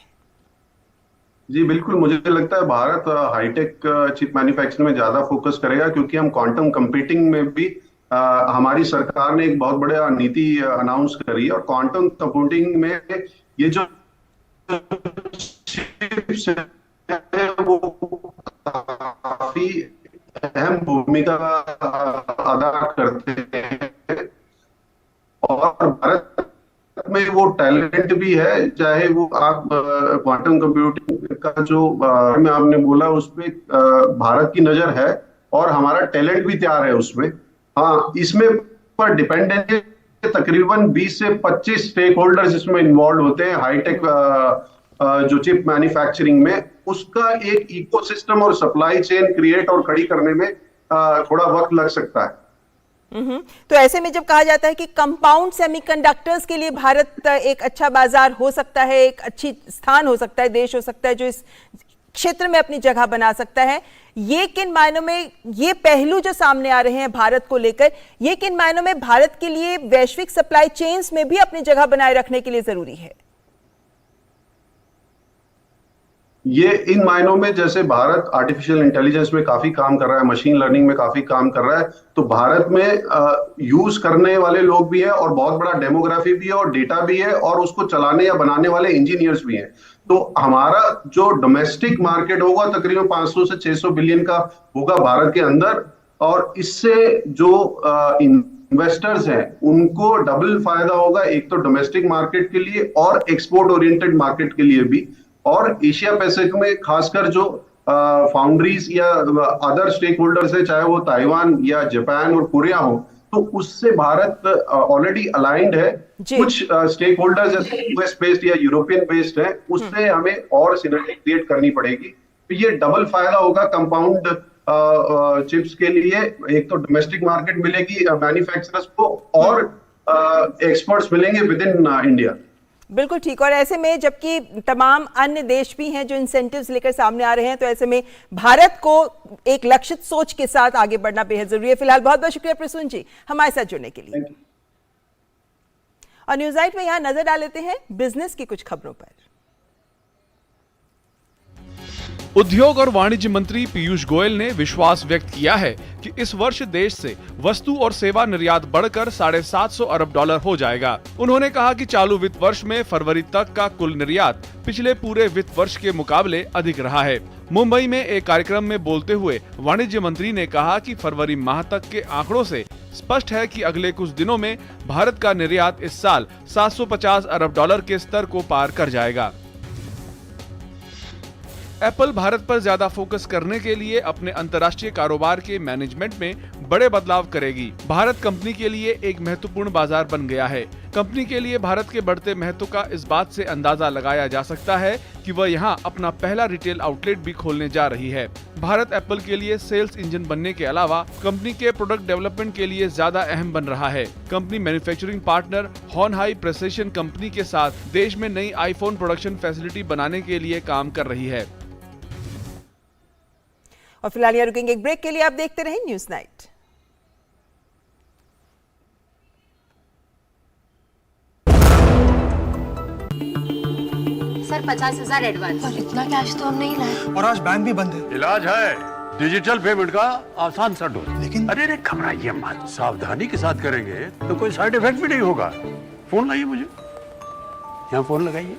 जी बिल्कुल, मुझे लगता है भारत हाईटेक चिप मैन्युफैक्चरिंग में ज्यादा फोकस करेगा, क्योंकि हम क्वांटम कंप्यूटिंग में भी हमारी सरकार ने एक बहुत बड़ा नीति अनाउंस करी है। और क्वांटम कंप्यूटिंग में ये जो चिप्स है वो काफी अहम भूमिका अदा करते हैं। और भारत में वो टैलेंट भी है, चाहे वो आप क्वांटम कंप्यूटिंग का जो में आपने बोला उस पे भारत की नजर है और हमारा टैलेंट भी तैयार है उसमें। हाँ, इसमें पर डिपेंडेंट तकरीबन 20 से 25 स्टेक होल्डर्स इसमें इन्वॉल्व होते हैं। हाईटेक जो चिप मैन्युफैक्चरिंग में उसका एक इकोसिस्टम और सप्लाई चेन क्रिएट और खड़ी करने में थोड़ा वक्त लग सकता है। तो ऐसे में जब कहा जाता है कि कंपाउंड सेमीकंडक्टर्स के लिए भारत एक अच्छा बाजार हो सकता है, एक अच्छी स्थान हो सकता है, देश हो सकता है जो इस क्षेत्र में अपनी जगह बना सकता है, ये किन मायनों में, ये पहलू जो सामने आ रहे हैं भारत को लेकर, ये किन मायनों में भारत के लिए वैश्विक सप्लाई चेन्स में भी अपनी जगह बनाए रखने के लिए जरूरी है? ये इन मायनों में जैसे भारत आर्टिफिशियल इंटेलिजेंस में काफी काम कर रहा है, मशीन लर्निंग में काफी काम कर रहा है, तो भारत में यूज करने वाले लोग भी है और बहुत बड़ा डेमोग्राफी भी है और डेटा भी है और उसको चलाने या बनाने वाले इंजीनियर्स भी हैं। तो हमारा जो डोमेस्टिक मार्केट होगा तकरीबन 500 से 600 बिलियन का होगा भारत के अंदर, और इससे जो इन्वेस्टर्स हैं उनको डबल फायदा होगा, एक तो डोमेस्टिक मार्केट के लिए और एक्सपोर्ट ओरिएंटेड मार्केट के लिए भी। और एशिया पैसिफिक में खासकर जो फाउंड्रीज या अदर स्टेक होल्डर्स है, चाहे वो ताइवान या जापान और कोरिया हो, तो उससे भारत ऑलरेडी अलाइंड है। कुछ स्टेक होल्डर्स जैसे यूएस बेस्ड या यूरोपियन बेस्ड है, उससे हमें और सिनर्जी क्रिएट करनी पड़ेगी। तो ये डबल फायदा होगा कंपाउंड चिप्स के लिए, एक तो डोमेस्टिक मार्केट मिलेगी मैन्युफैक्चरर्स को और एक्सपर्ट्स मिलेंगे विद इन इंडिया। बिल्कुल ठीक। और ऐसे में जबकि तमाम अन्य देश भी हैं जो इंसेंटिव्स लेकर सामने आ रहे हैं, तो ऐसे में भारत को एक लक्षित सोच के साथ आगे बढ़ना बेहद जरूरी है। फिलहाल बहुत बहुत शुक्रिया प्रसून जी हमारे साथ जुड़ने के लिए। और न्यूज़ नाइट में यहां नजर डाल लेते हैं बिजनेस की कुछ खबरों पर। उद्योग और वाणिज्य मंत्री पीयूष गोयल ने विश्वास व्यक्त किया है कि इस वर्ष देश से वस्तु और सेवा निर्यात बढ़कर $750 अरब हो जाएगा। उन्होंने कहा कि चालू वित्त वर्ष में फरवरी तक का कुल निर्यात पिछले पूरे वित्त वर्ष के मुकाबले अधिक रहा है। मुंबई में एक कार्यक्रम में बोलते हुए वाणिज्य मंत्री ने कहा कि फरवरी माह तक के आंकड़ों से स्पष्ट है कि अगले कुछ दिनों में भारत का निर्यात इस साल $750 अरब के स्तर को पार कर जाएगा। एप्पल भारत पर ज्यादा फोकस करने के लिए अपने अंतर्राष्ट्रीय कारोबार के मैनेजमेंट में बड़े बदलाव करेगी। भारत कंपनी के लिए एक महत्वपूर्ण बाजार बन गया है। कंपनी के लिए भारत के बढ़ते महत्व का इस बात से अंदाजा लगाया जा सकता है कि वह यहां अपना पहला रिटेल आउटलेट भी खोलने जा रही है। भारत एप्पल के लिए सेल्स इंजन बनने के अलावा कंपनी के प्रोडक्ट डेवलपमेंट के लिए ज्यादा अहम बन रहा है। Company manufacturing partner Hon Hai precision company के साथ देश में नई आईफोन प्रोडक्शन फैसिलिटी बनाने के लिए काम कर रही है। और फिलहाल यहाँ रुकेंगे एक ब्रेक के लिए। आप देखते रहें न्यूज़ नाइट। Sir 50,000 advance. और इतना कैश तो हम नहीं लाए। और आज बैंक भी बंद है। इलाज है डिजिटल पेमेंट का आसान सा ढूंढ। लेकिन अरे घबराइए मत, सावधानी के साथ करेंगे तो कोई साइड इफेक्ट भी नहीं होगा। फोन लाइए मुझे, यहाँ फोन लगाइए।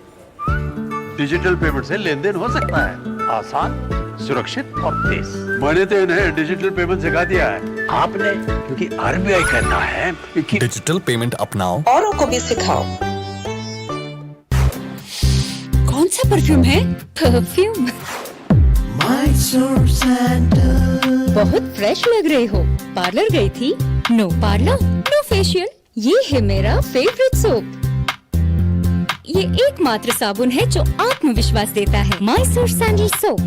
डिजिटल पेमेंट से लेन देन हो सकता है, आसान, सुरक्षित और तेज। मैंने तो इन्हें डिजिटल पेमेंट सिखा दिया है। आपने, क्योंकि आरबीआई कहता है कि डिजिटल पेमेंट अपनाओ, औरों को भी सिखाओ। कौन सा परफ्यूम है? परफ्यूम बहुत फ्रेश लग रही हो। पार्लर गई थी? No parlour, no facial. ये है मेरा फेवरेट सोप। ये एकमात्र साबुन है जो आत्मविश्वास देता है। Mysore sandal soap.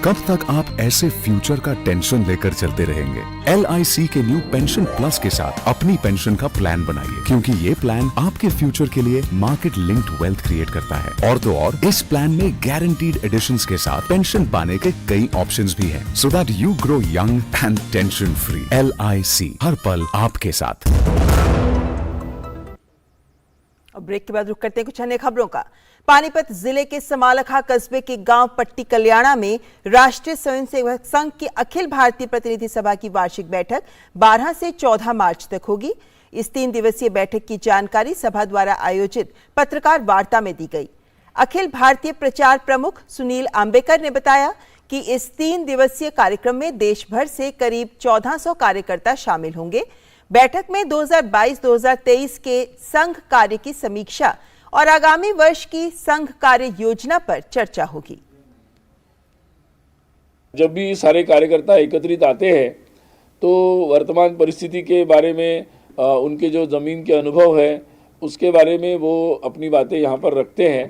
कब तक आप ऐसे फ्यूचर का टेंशन लेकर चलते रहेंगे? LIC के न्यू पेंशन प्लस के साथ अपनी पेंशन का प्लान बनाइए, क्योंकि ये प्लान आपके फ्यूचर के लिए मार्केट लिंक्ड वेल्थ क्रिएट करता है। और तो और इस प्लान में गारंटीड एडिशंस के साथ पेंशन पाने के कई ऑप्शंस भी हैं, so that you grow young and tension free. LIC, हर पल आपके साथ। और ब्रेक के बाद रुक करते हैं कुछ अन्य खबरों का। पानीपत जिले के समालखा कस्बे के गांव पट्टी कल्याणा में राष्ट्रीय स्वयंसेवक संघ की अखिल भारतीय प्रतिनिधि सभा की वार्षिक बैठक 12 से 14 मार्च तक होगी। इस 3 दिवसीय बैठक की जानकारी सभा द्वारा आयोजित पत्रकार वार्ता में दी गई। अखिल भारतीय प्रचार प्रमुख सुनील आंबेकर ने बताया कि इस 3 दिवसीय कार्यक्रम में देश भर से करीब 1400 कार्यकर्ता शामिल होंगे। बैठक में 2022-2023 के संघ कार्य की समीक्षा और आगामी वर्ष की संघ कार्य योजना पर चर्चा होगी। जब भी सारे कार्यकर्ता एकत्रित आते हैं तो वर्तमान परिस्थिति के बारे में उनके जो ज़मीन के अनुभव है उसके बारे में वो अपनी बातें यहाँ पर रखते हैं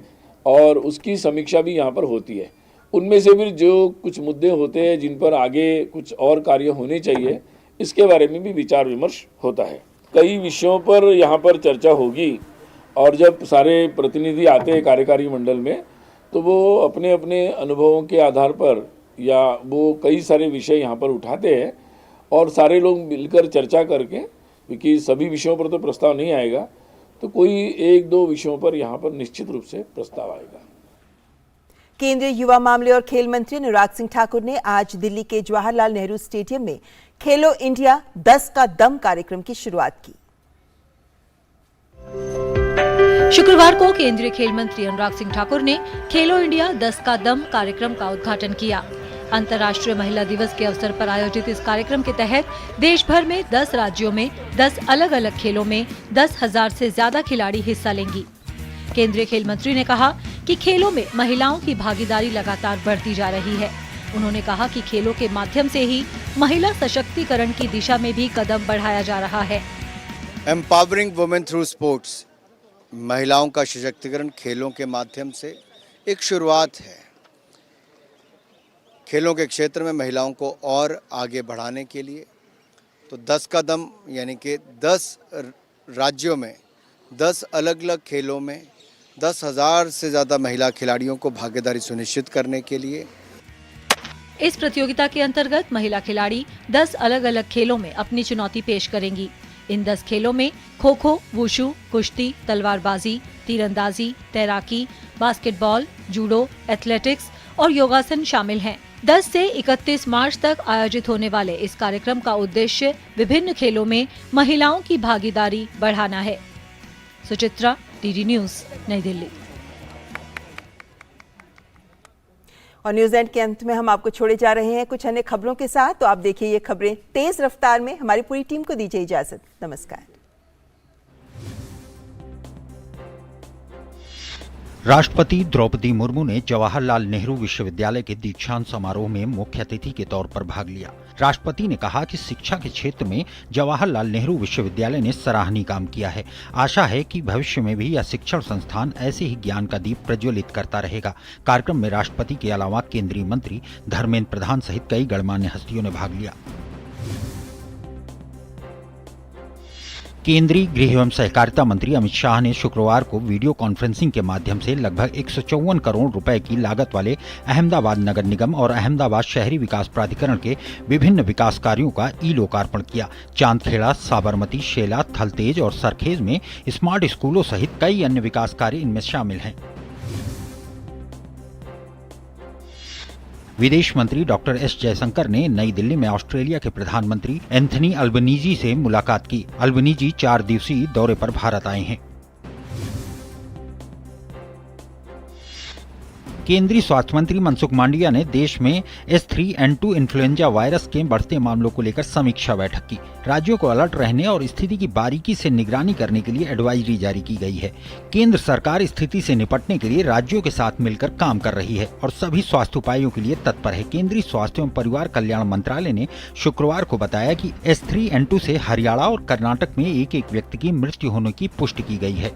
और उसकी समीक्षा भी यहाँ पर होती है। उनमें से भी जो कुछ मुद्दे होते हैं जिन पर आगे कुछ और कार्य होने चाहिए, इसके बारे में भी विचार विमर्श होता है। कई विषयों पर यहाँ पर चर्चा होगी और जब सारे प्रतिनिधि आते हैं कार्यकारी मंडल में तो वो अपने अपने अनुभवों के आधार पर या वो कई सारे विषय यहाँ पर उठाते हैं और सारे लोग मिलकर चर्चा करके, क्योंकि सभी विषयों पर तो प्रस्ताव नहीं आएगा, तो कोई 1-2 विषयों पर यहाँ पर निश्चित रूप से प्रस्ताव आएगा। केंद्रीय युवा मामले और खेल मंत्री अनुराग सिंह ठाकुर ने आज दिल्ली के जवाहरलाल नेहरू स्टेडियम में खेलो इंडिया 10 का दम कार्यक्रम की शुरुआत की। शुक्रवार को केंद्रीय खेल मंत्री अनुराग सिंह ठाकुर ने खेलो इंडिया 10 का दम कार्यक्रम का उद्घाटन किया। अंतर्राष्ट्रीय महिला दिवस के अवसर पर आयोजित इस कार्यक्रम के तहत देश भर में 10 राज्यों में 10 अलग अलग खेलों में 10,000 से ज्यादा खिलाड़ी हिस्सा लेंगी। केंद्रीय खेल मंत्री ने कहा कि खेलों में महिलाओं की भागीदारी लगातार बढ़ती जा रही है। उन्होंने कहा कि खेलों के माध्यम से ही महिला सशक्तिकरण की दिशा में भी कदम बढ़ाया जा रहा है। एम्पावरिंग वुमेन थ्रू स्पोर्ट्स, महिलाओं का सशक्तिकरण खेलों के माध्यम से एक शुरुआत है। खेलों के क्षेत्र में महिलाओं को और आगे बढ़ाने के लिए तो 10 का दम यानी कि 10 राज्यों में 10 अलग अलग खेलों में 10,000 से ज़्यादा महिला खिलाड़ियों को भागीदारी सुनिश्चित करने के लिए। इस प्रतियोगिता के अंतर्गत महिला खिलाड़ी 10 अलग अलग खेलों में अपनी चुनौती पेश करेंगी। इन 10 खेलों में खो खो, वुशु, कुश्ती, तलवारबाजी, तीरंदाजी, तैराकी, बास्केटबॉल, जूडो, एथलेटिक्स और योगासन शामिल हैं। 10 से 31 मार्च तक आयोजित होने वाले इस कार्यक्रम का उद्देश्य विभिन्न खेलों में महिलाओं की भागीदारी बढ़ाना है। सुचित्रा, डीडी न्यूज़, नई दिल्ली। और न्यूज़ एंड के अंत में हम आपको छोड़े जा रहे हैं कुछ अन्य खबरों के साथ, तो आप देखिए ये खबरें तेज रफ्तार में। हमारी पूरी टीम को दीजिए इजाजत। नमस्कार। राष्ट्रपति द्रौपदी मुर्मू ने जवाहरलाल नेहरू विश्वविद्यालय के दीक्षांत समारोह में मुख्य अतिथि के तौर पर भाग लिया। राष्ट्रपति ने कहा कि शिक्षा के क्षेत्र में जवाहरलाल नेहरू विश्वविद्यालय ने सराहनीय काम किया है। आशा है कि भविष्य में भी यह शिक्षण संस्थान ऐसे ही ज्ञान का दीप प्रज्वलित करता रहेगा। कार्यक्रम में राष्ट्रपति के अलावा केंद्रीय मंत्री धर्मेंद्र प्रधान सहित कई गणमान्य हस्तियों ने भाग लिया। केंद्रीय गृह एवं सहकारिता मंत्री अमित शाह ने शुक्रवार को वीडियो कॉन्फ्रेंसिंग के माध्यम से लगभग 154 करोड़ रुपए की लागत वाले अहमदाबाद नगर निगम और अहमदाबाद शहरी विकास प्राधिकरण के विभिन्न विकास कार्यों का ई लोकार्पण किया। चांदखेड़ा, साबरमती, शेला, थलतेज और सरखेज में स्मार्ट स्कूलों सहित कई अन्य विकास कार्य इनमें शामिल हैं। विदेश मंत्री डॉक्टर एस जयशंकर ने नई दिल्ली में ऑस्ट्रेलिया के प्रधानमंत्री एंथनी अल्बनीजी से मुलाकात की। अल्बनीजी 4 दिवसीय दौरे पर भारत आए हैं। केंद्रीय स्वास्थ्य मंत्री मनसुख मांडविया ने देश में H3N2 इन्फ्लुएंजा वायरस के बढ़ते मामलों को लेकर समीक्षा बैठक की। राज्यों को अलर्ट रहने और स्थिति की बारीकी से निगरानी करने के लिए एडवाइजरी जारी की गई है। केंद्र सरकार स्थिति से निपटने के लिए राज्यों के साथ मिलकर काम कर रही है और सभी स्वास्थ्य उपायों के लिए तत्पर है। केंद्रीय स्वास्थ्य एवं परिवार कल्याण मंत्रालय ने शुक्रवार को बताया कि H3N2 से हरियाणा और कर्नाटक में एक व्यक्ति की मृत्यु होने की पुष्टि की गई है।